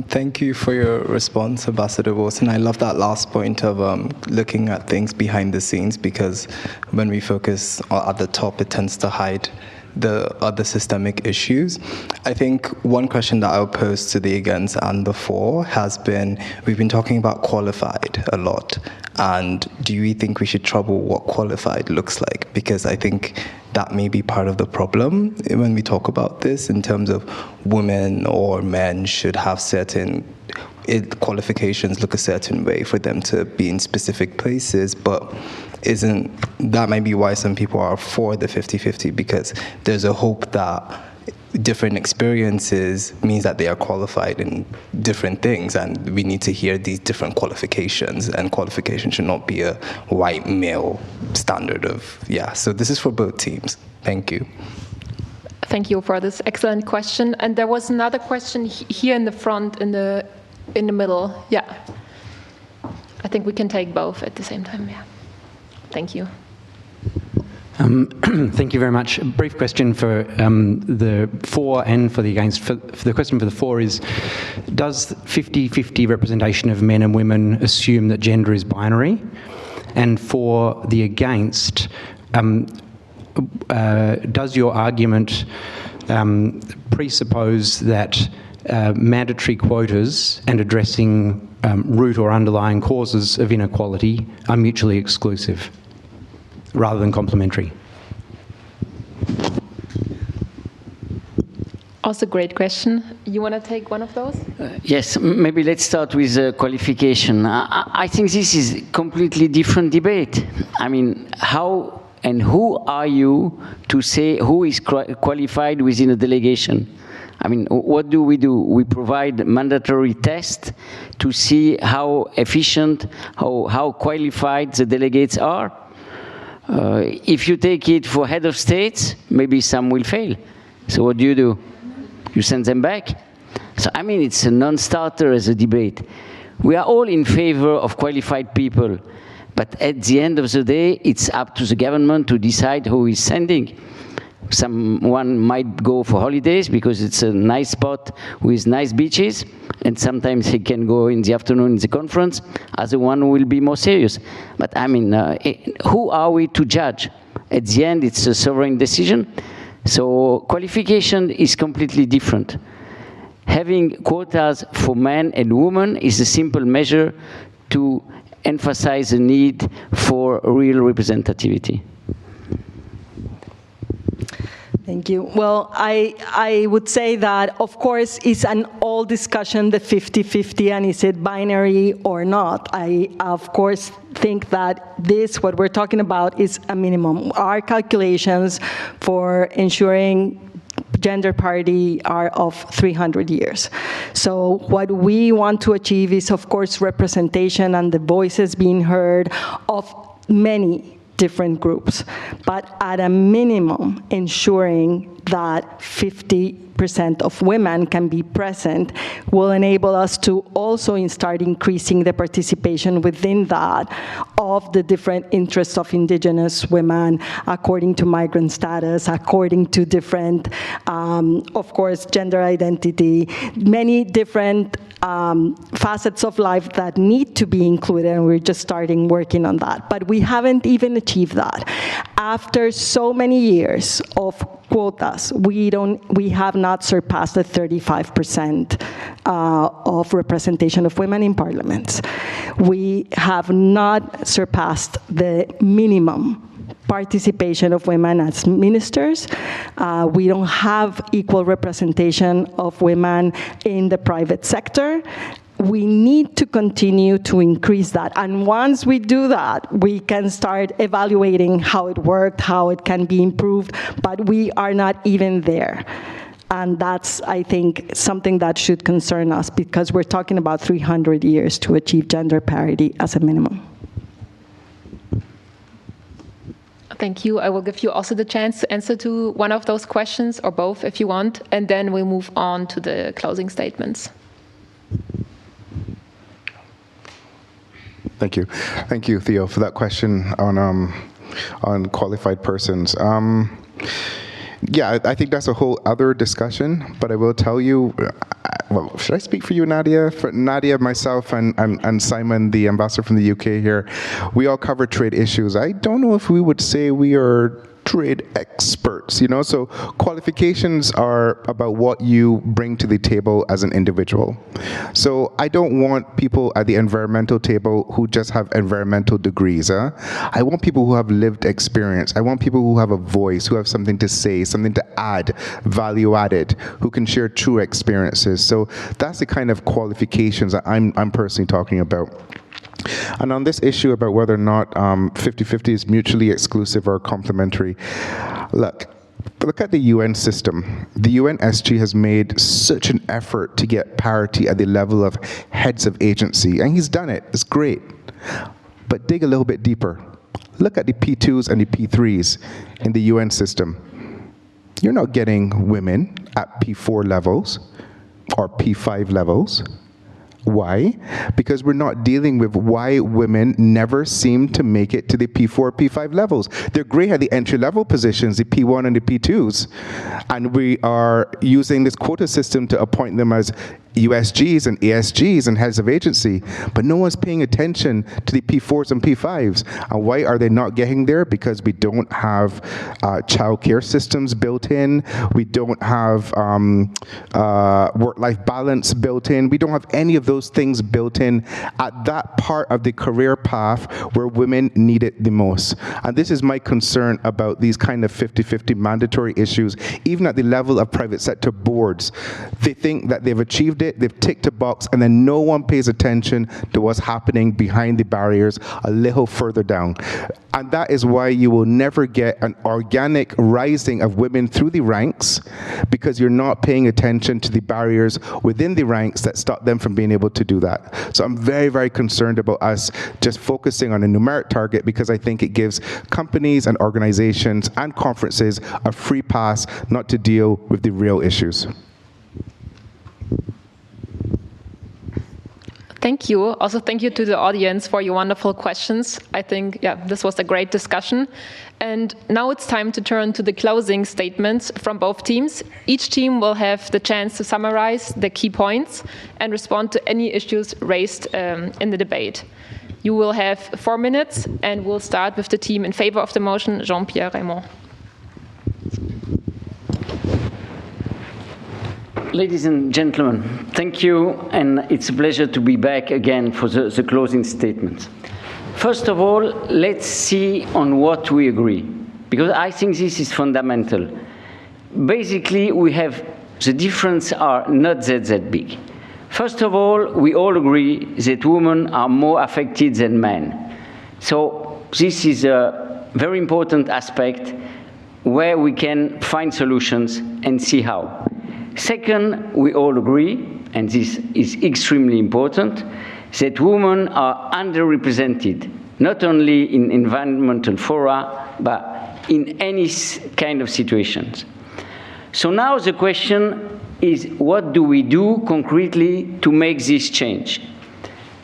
Thank you for your response, Ambassador Wilson. I love that last point of looking at things behind the scenes, because when we focus at the top, it tends to hide the other systemic issues. I think one question that I'll pose to the against and the for has been, we've been talking about qualified a lot, and do you think we should trouble what qualified looks like? Because I think that may be part of the problem when we talk about this, in terms of women or men should have certain qualifications look a certain way for them to be in specific places, but that might be why some people are for the 50-50, because there's a hope that different experiences means that they are qualified in different things, and we need to hear these different qualifications, and qualification should not be a white male standard of, so this is for both teams. Thank you. Thank you for this excellent question. And there was another question here in the front, in the middle. Yeah. I think we can take both at the same time. Yeah. Thank you. Thank you very much. A brief question for the for and for the against. For the question for the for is, does 50-50 representation of men and women assume that gender is binary? And for the against, does your argument presuppose that mandatory quotas and addressing root or underlying causes of inequality are mutually exclusive rather than complementary? Also, great question. You want to take one of those? Yes, maybe let's start with qualification. I think this is a completely different debate. I mean, how and who are you to say who is qualified within a delegation? I mean, what do? We provide mandatory tests to see how efficient, how qualified the delegates are. If you take it for head of states, maybe some will fail. So what do? You send them back? So, I mean, it's a non-starter as a debate. We are all in favor of qualified people, but at the end of the day, it's up to the government to decide who is sending. Someone might go for holidays because it's a nice spot with nice beaches, and sometimes he can go in the afternoon in the conference. Other one will be more serious. But I mean, who are we to judge? At the end, it's a sovereign decision. So qualification is completely different. Having quotas for men and women is a simple measure to emphasize the need for real representativity. Thank you. Well, I would say that, of course, it's an old discussion, the 50-50, and is it binary or not? I, of course, think that what we're talking about is a minimum. Our calculations for ensuring gender parity are of 300 years. So what we want to achieve is, of course, representation and the voices being heard of many different groups, but at a minimum, ensuring that 50% of women can be present will enable us to also start increasing the participation within that of the different interests of indigenous women, according to migrant status, according to different, of course, gender identity, many different facets of life that need to be included, and we're just starting working on that. But we haven't even achieved that. After so many years of quotas, we have not surpassed the 35% of representation of women in parliaments. We have not surpassed the minimum participation of women as ministers. We don't have equal representation of women in the private sector. We need to continue to increase that. And once we do that, we can start evaluating how it worked, how it can be improved, but we are not even there. And that's, I think, something that should concern us, because we're talking about 300 years to achieve gender parity as a minimum. Thank you. I will give you also the chance to answer to one of those questions, or both if you want, and then we'll move on to the closing statements. Thank you. Thank you, Theo, for that question on qualified persons. Yeah, I think that's a whole other discussion, but I will tell you, well, should I speak for you, Nadia? For Nadia, myself, and Simon, the ambassador from the UK here, we all cover trade issues. I don't know if we would say we are trade experts, you know? So qualifications are about what you bring to the table as an individual. So I don't want people at the environmental table who just have environmental degrees. I want people who have lived experience. I want people who have a voice, who have something to say, something to add, value added, who can share true experiences. So that's the kind of qualifications that I'm personally talking about. And on this issue about whether or not 50-50 is mutually exclusive or complementary, look at the UN system. The UNSG has made such an effort to get parity at the level of heads of agency, and he's done it. It's great. But dig a little bit deeper. Look at the P2s and the P3s in the UN system. You're not getting women at P4 levels or P5 levels. Why? Because we're not dealing with why women never seem to make it to the P4, P5 levels. They're great at the entry-level positions, the P1 and the P2s, and we are using this quota system to appoint them as USGs and ASGs and heads of agency, but no one's paying attention to the P4s and P5s. And why are they not getting there? Because we don't have childcare systems built in. We don't have work-life balance built in. We don't have any of those things built in at that part of the career path where women need it the most. And this is my concern about these kind of 50-50 mandatory issues, even at the level of private sector boards. They think that they've achieved it, they've ticked a box, and then no one pays attention to what's happening behind the barriers a little further down. And that is why you will never get an organic rising of women through the ranks, because you're not paying attention to the barriers within the ranks that stop them from being able to do that. So I'm very, very concerned about us just focusing on a numeric target, because I think it gives companies and organizations and conferences a free pass not to deal with the real issues. Thank you. Also, thank you to the audience for your wonderful questions. I think, this was a great discussion. And now it's time to turn to the closing statements from both teams. Each team will have the chance to summarize the key points and respond to any issues raised in the debate. You will have 4 minutes, and we'll start with the team in favor of the motion, Jean-Pierre Raymond. Ladies and gentlemen, thank you, and it's a pleasure to be back again for the closing statements. First of all, let's see on what we agree, because I think this is fundamental. Basically, we have the difference are not that big. First of all, we all agree that women are more affected than men. So this is a very important aspect where we can find solutions and see how. Second, we all agree, and this is extremely important, that women are underrepresented, not only in environmental fora, but in any kind of situations. So now the question is, what do we do concretely to make this change?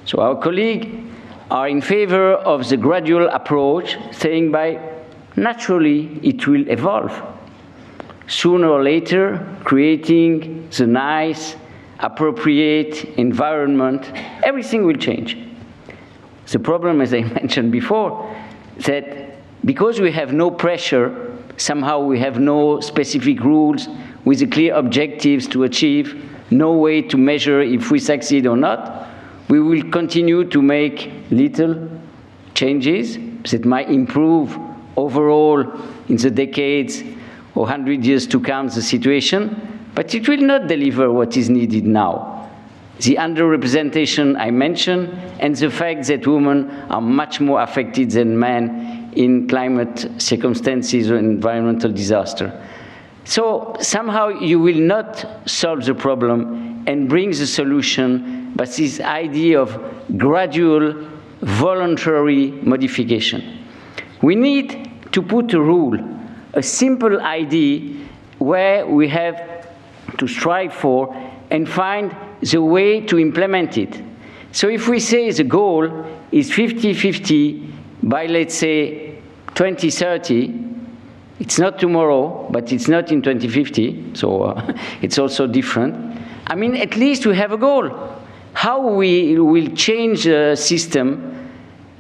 So our colleagues are in favor of the gradual approach, saying by naturally it will evolve. Sooner or later, creating the nice, appropriate environment, everything will change. The problem, as I mentioned before, that because we have no pressure, somehow we have no specific rules with clear objectives to achieve, no way to measure if we succeed or not, we will continue to make little changes that might improve overall in the decades or 100 years to come the situation, but it will not deliver what is needed now. The underrepresentation I mentioned, and the fact that women are much more affected than men in climate circumstances or environmental disaster. So somehow you will not solve the problem and bring the solution, but this idea of gradual, voluntary modification. We need to put a rule, a simple idea where we have to strive for and find the way to implement it. So if we say the goal is 50-50 by, let's say, 2030, it's not tomorrow, but it's not in 2050, so it's also different. I mean, at least we have a goal. How we will change the system,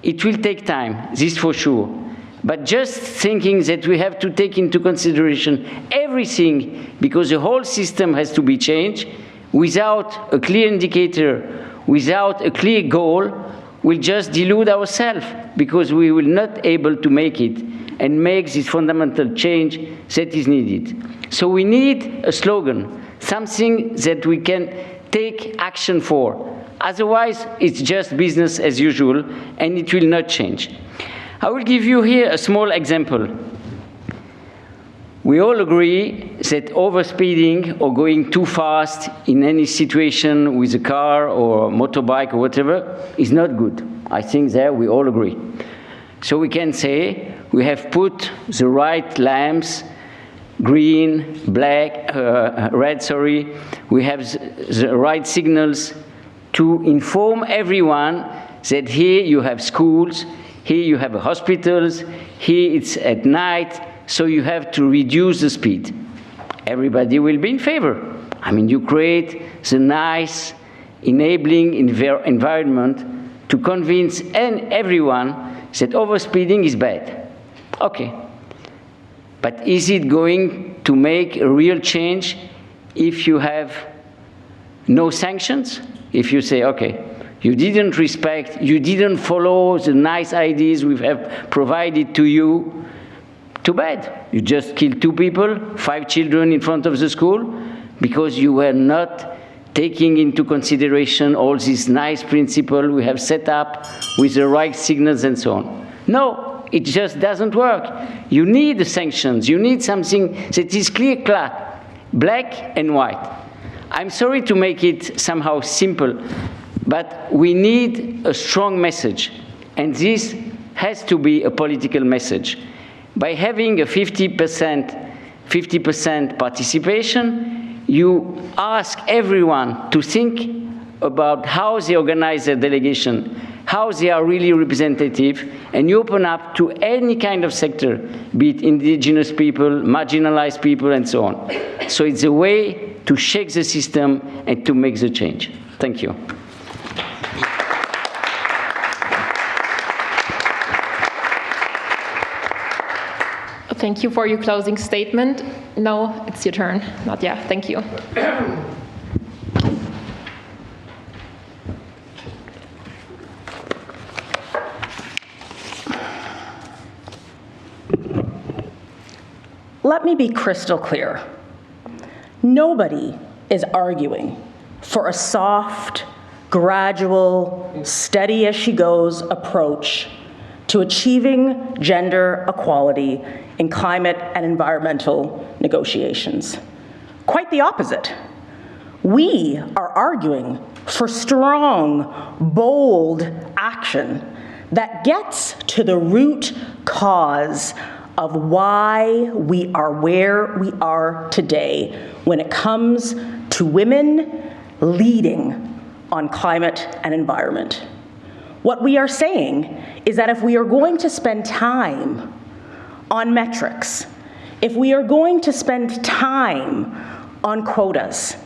it will take time, this for sure. But just thinking that we have to take into consideration everything, because the whole system has to be changed, without a clear indicator, without a clear goal, we'll just delude ourselves, because we will not able to make it and make this fundamental change that is needed. So we need a slogan, something that we can take action for. Otherwise, it's just business as usual, and it will not change. I will give you here a small example. We all agree that overspeeding or going too fast in any situation with a car or a motorbike or whatever is not good. I think there we all agree. So we can say we have put the right lamps, green, black, red, sorry. We have the right signals to inform everyone that here you have schools, here you have hospitals, here it's at night, so you have to reduce the speed. Everybody will be in favor. I mean, you create the nice, enabling environment to convince everyone that overspeeding is bad. Okay. But is it going to make a real change if you have no sanctions? If you say, okay, you didn't respect, you didn't follow the nice ideas we have provided to you, too bad. You just killed 2 people, 5 children in front of the school, because you were not taking into consideration all these nice principles we have set up with the right signals and so on. No, it just doesn't work. You need the sanctions. You need something that is clear-cut, black and white. I'm sorry to make it somehow simple, but we need a strong message, and this has to be a political message. By having a 50% participation, you ask everyone to think about how they organize their delegation, how they are really representative, and you open up to any kind of sector, be it indigenous people, marginalized people, and so on. So it's a way to shake the system and to make the change. Thank you. Thank you for your closing statement. Now it's your turn. Nadia, thank you. Let me be crystal clear. Nobody is arguing for a soft, gradual, steady-as-she-goes approach to achieving gender equality in climate and environmental negotiations. Quite the opposite. We are arguing for strong, bold action that gets to the root cause of why we are where we are today when it comes to women leading on climate and environment. What we are saying is that if we are going to spend time on metrics, if we are going to spend time on quotas,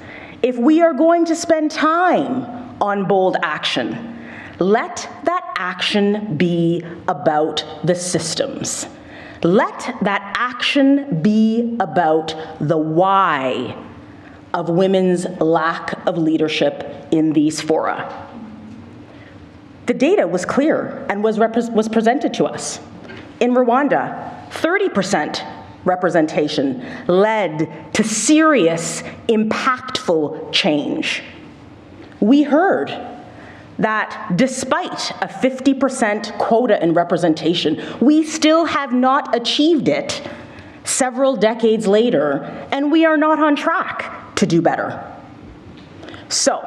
if we are going to spend time on bold action, let that action be about the systems. Let that action be about the why of women's lack of leadership in these fora. The data was clear and was presented to us. In Rwanda, 30% representation led to serious, impactful change. We heard that despite a 50% quota in representation, we still have not achieved it several decades later, and we are not on track to do better. So,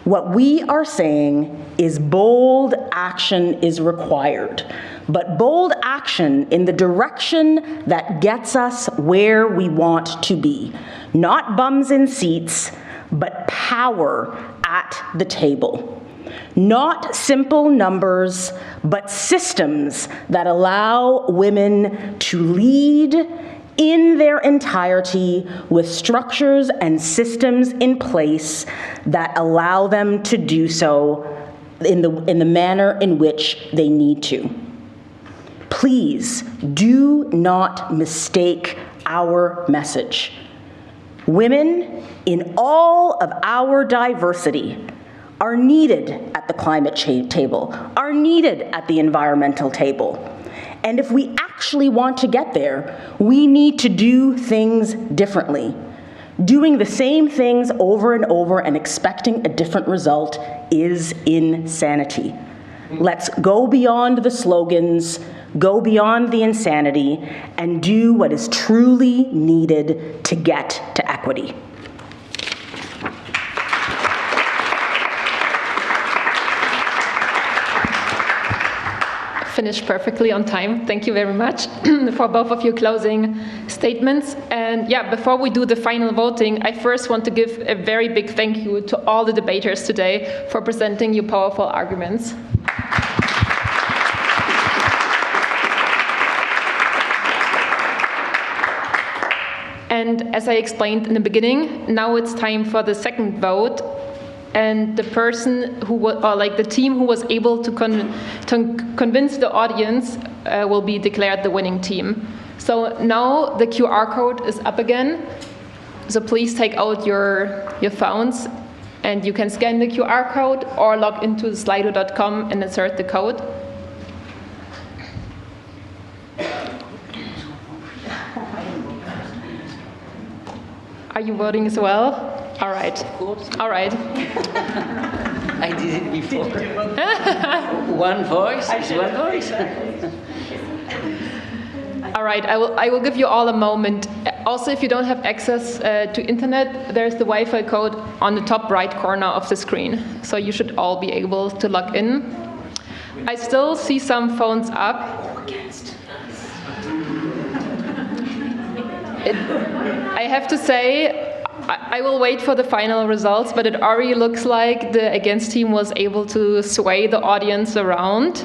what we are saying is bold action is required, but bold action in the direction that gets us where we want to be. Not bums in seats, but power at the table. Not simple numbers, but systems that allow women to lead in their entirety with structures and systems in place that allow them to do so in the manner in which they need to. Please do not mistake our message. Women in all of our diversity are needed at the climate change table, are needed at the environmental table. And if we actually want to get there, we need to do things differently. Doing the same things over and over and expecting a different result is insanity. Let's go beyond the slogans, go beyond the insanity, and do what is truly needed to get to equity. Finished perfectly on time. Thank you very much for both of your closing statements. And yeah, before we do the final voting, I first want to give a very big thank you to all the debaters today for presenting your powerful arguments. And as I explained in the beginning, now it's time for the second vote. And the person who was, or like the team who was able to convince the audience will be declared the winning team. So now the QR code is up again. So please take out your phones and you can scan the QR code or log into slido.com and insert the code. Are you voting as well? All right. All right. I did it before. One voice is one voice. All right, I will give you all a moment. Also, if you don't have access to internet, there's the Wi-Fi code on the top right corner of the screen. So you should all be able to log in. I still see some phones up. I have to say, I will wait for the final results, but it already looks like the against team was able to sway the audience around.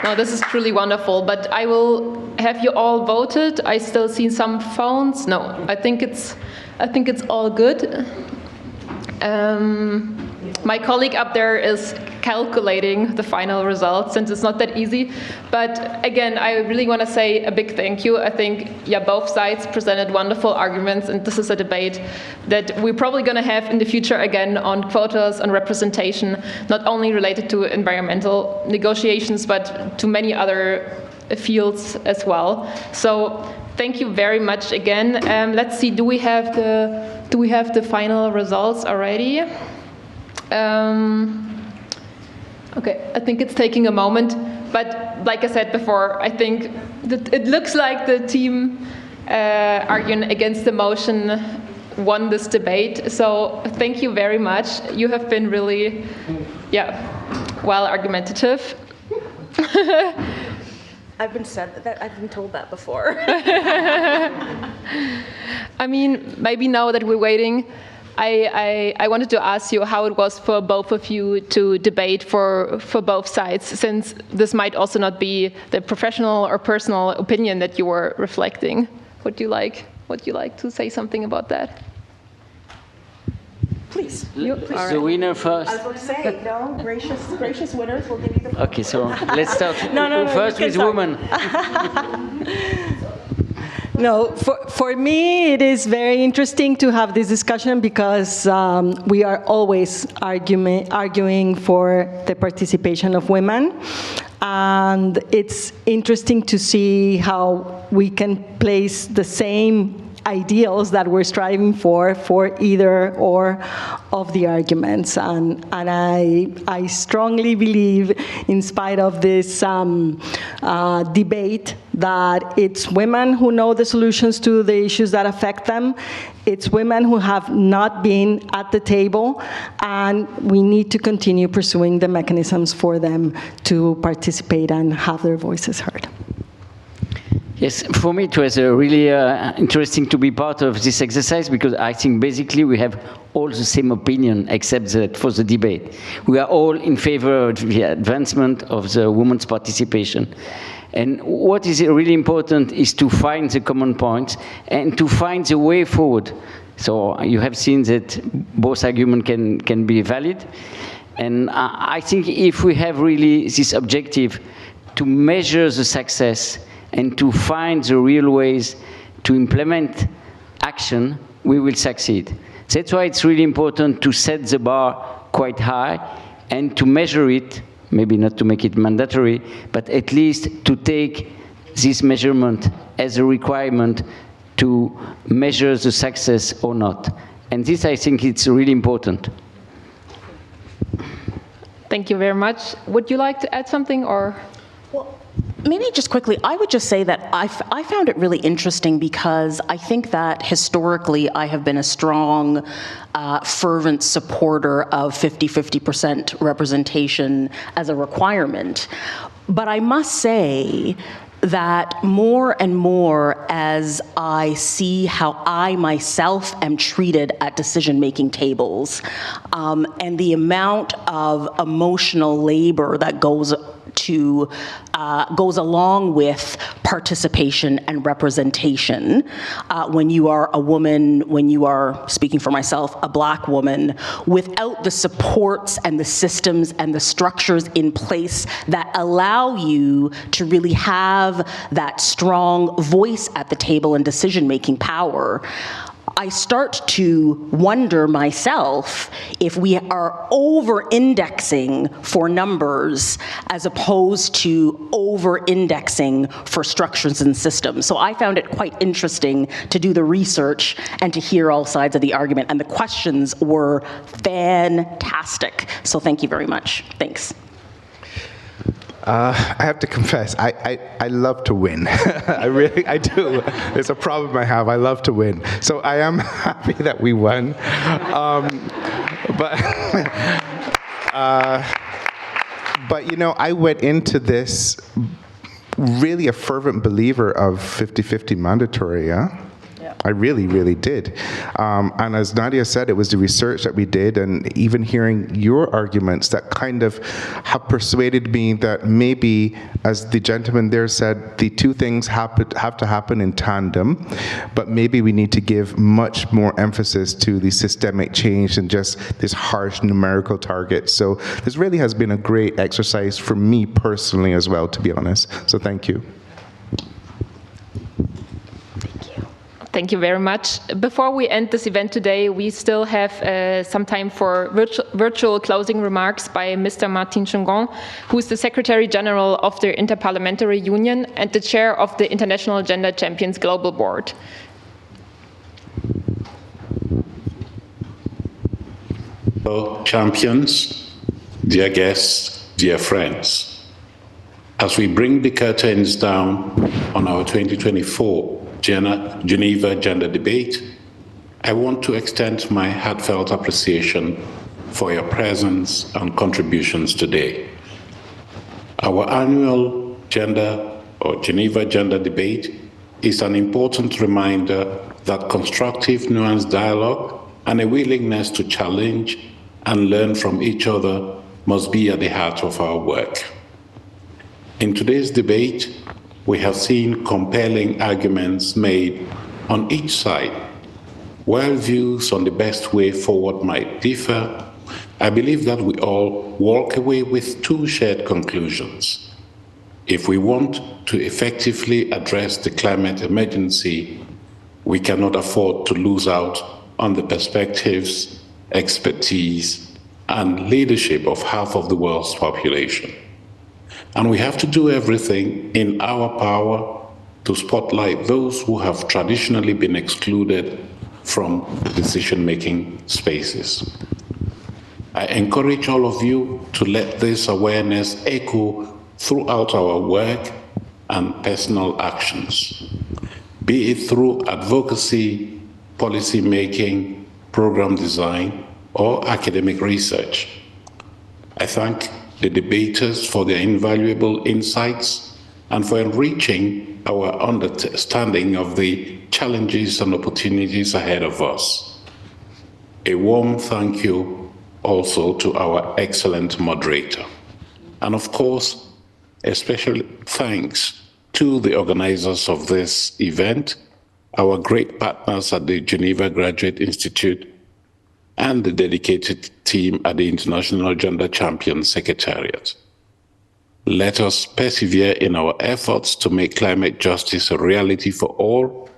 No, this is truly wonderful, but I will have you all voted. I still see some phones. No, I think it's all good. My colleague up there is calculating the final results, since it's not that easy. But again, I really want to say a big thank you. I think, yeah, both sides presented wonderful arguments, and this is a debate that we're probably going to have in the future again on quotas, on representation, not only related to environmental negotiations, but to many other fields as well. So thank you very much again. Let's see, do we have the final results already? Okay, I think it's taking a moment, but like I said before, I think that it looks like the team arguing against the motion won this debate. So thank you very much. You have been really, well argumentative. I've been told that before. I mean, maybe now that we're waiting, I wanted to ask you how it was for both of you to debate for both sides, since this might also not be the professional or personal opinion that you were reflecting. Would you like to say something about that? Please. The winner first. I was going to say, gracious winners will give you the floor. Okay, so let's start first with women. No, for me, it is very interesting to have this discussion because we are always arguing for the participation of women. And it's interesting to see how we can place the same ideals that we're striving for either or of the arguments. And I strongly believe, in spite of this debate, that it's women who know the solutions to the issues that affect them. It's women who have not been at the table, and we need to continue pursuing the mechanisms for them to participate and have their voices heard. Yes, for me it was really interesting to be part of this exercise, because I think basically we have all the same opinion, except that for the debate. We are all in favor of the advancement of the women's participation. And what is really important is to find the common points and to find the way forward. So you have seen that both arguments can be valid. And I think if we have really this objective to measure the success and to find the real ways to implement action, we will succeed. That's why it's really important to set the bar quite high and to measure it, maybe not to make it mandatory, but at least to take this measurement as a requirement to measure the success or not. And this, I think, it's really important. Thank you very much. Would you like to add something, or? Maybe just quickly, I would just say that I found it really interesting because I think that historically I have been a strong, fervent supporter of 50% representation as a requirement. But I must say that more and more as I see how I myself am treated at decision-making tables, and the amount of emotional labor that goes along with participation and representation when you are a woman, when you are, speaking for myself, a Black woman, without the supports and the systems and the structures in place that allow you to really have that strong voice at the table and decision-making power. I start to wonder myself if we are over-indexing for numbers as opposed to over-indexing for structures and systems. So I found it quite interesting to do the research and to hear all sides of the argument, and the questions were fantastic. So thank you very much. Thanks. I have to confess, I love to win. I do. It's a problem I have. I love to win. So I am happy that we won. But you know, I went into this really a fervent believer of 50-50 mandatory, yeah? I really, really did. And as Nadia said, it was the research that we did, and even hearing your arguments that kind of have persuaded me that maybe, as the gentleman there said, the two things have to happen in tandem, but maybe we need to give much more emphasis to the systemic change than just this harsh numerical target. So this really has been a great exercise for me personally as well, to be honest. So thank you. Thank you very much. Before we end this event today, we still have some time for virtual closing remarks by Mr. Martin Chengon, who is the Secretary General of the Interparliamentary Union and the Chair of the International Gender Champions Global Board. Hello, champions, dear guests, dear friends. As we bring the curtains down on our 2024 Geneva Gender Debate, I want to extend my heartfelt appreciation for your presence and contributions today. Our annual Geneva Gender Debate is an important reminder that constructive, nuanced dialogue and a willingness to challenge and learn from each other must be at the heart of our work. In today's debate, we have seen compelling arguments made on each side. While views on the best way forward might differ, I believe that we all walk away with two shared conclusions. If we want to effectively address the climate emergency, we cannot afford to lose out on the perspectives, expertise, and leadership of half of the world's population. And we have to do everything in our power to spotlight those who have traditionally been excluded from decision-making spaces. I encourage all of you to let this awareness echo throughout our work and personal actions, be it through advocacy, policy making, program design, or academic research. I thank the debaters for their invaluable insights and for enriching our understanding of the challenges and opportunities ahead of us. A warm thank you also to our excellent moderator. And of course, a special thanks to the organizers of this event, our great partners at the Geneva Graduate Institute, and the dedicated team at the International Gender Champions Secretariat. Let us persevere in our efforts to make climate justice a reality for all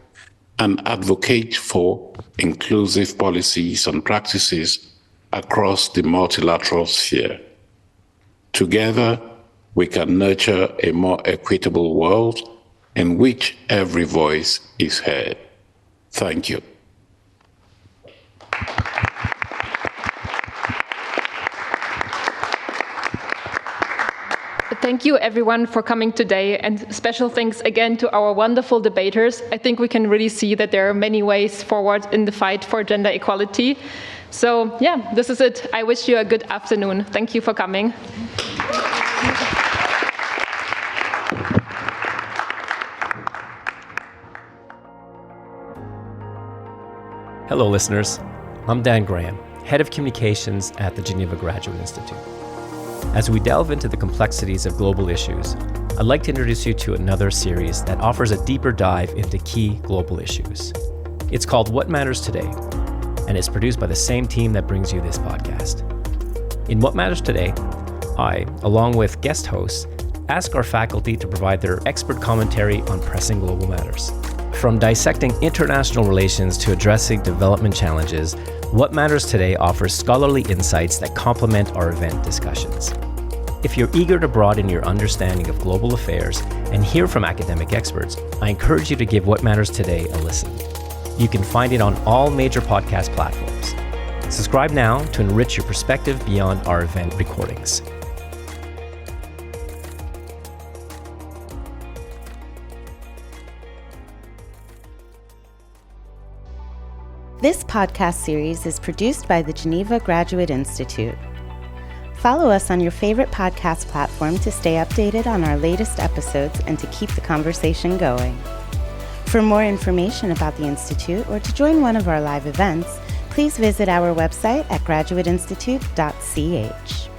and advocate for inclusive policies and practices across the multilateral sphere. Together, we can nurture a more equitable world in which every voice is heard. Thank you. Thank you everyone for coming today, and special thanks again to our wonderful debaters. I think we can really see that there are many ways forward in the fight for gender equality. So yeah, this is it. I wish you a good afternoon. Thank you for coming. Hello, listeners. I'm Dan Graham, Head of Communications at the Geneva Graduate Institute. As we delve into the complexities of global issues, I'd like to introduce you to another series that offers a deeper dive into key global issues. It's called What Matters Today, and it's produced by the same team that brings you this podcast. In What Matters Today, I, along with guest hosts, ask our faculty to provide their expert commentary on pressing global matters. From dissecting international relations to addressing development challenges, What Matters Today offers scholarly insights that complement our event discussions. If you're eager to broaden your understanding of global affairs and hear from academic experts, I encourage you to give What Matters Today a listen. You can find it on all major podcast platforms. Subscribe now to enrich your perspective beyond our event recordings. This podcast series is produced by the Geneva Graduate Institute. Follow us on your favorite podcast platform to stay updated on our latest episodes and to keep the conversation going. For more information about the Institute or to join one of our live events, please visit our website at graduateinstitute.ch.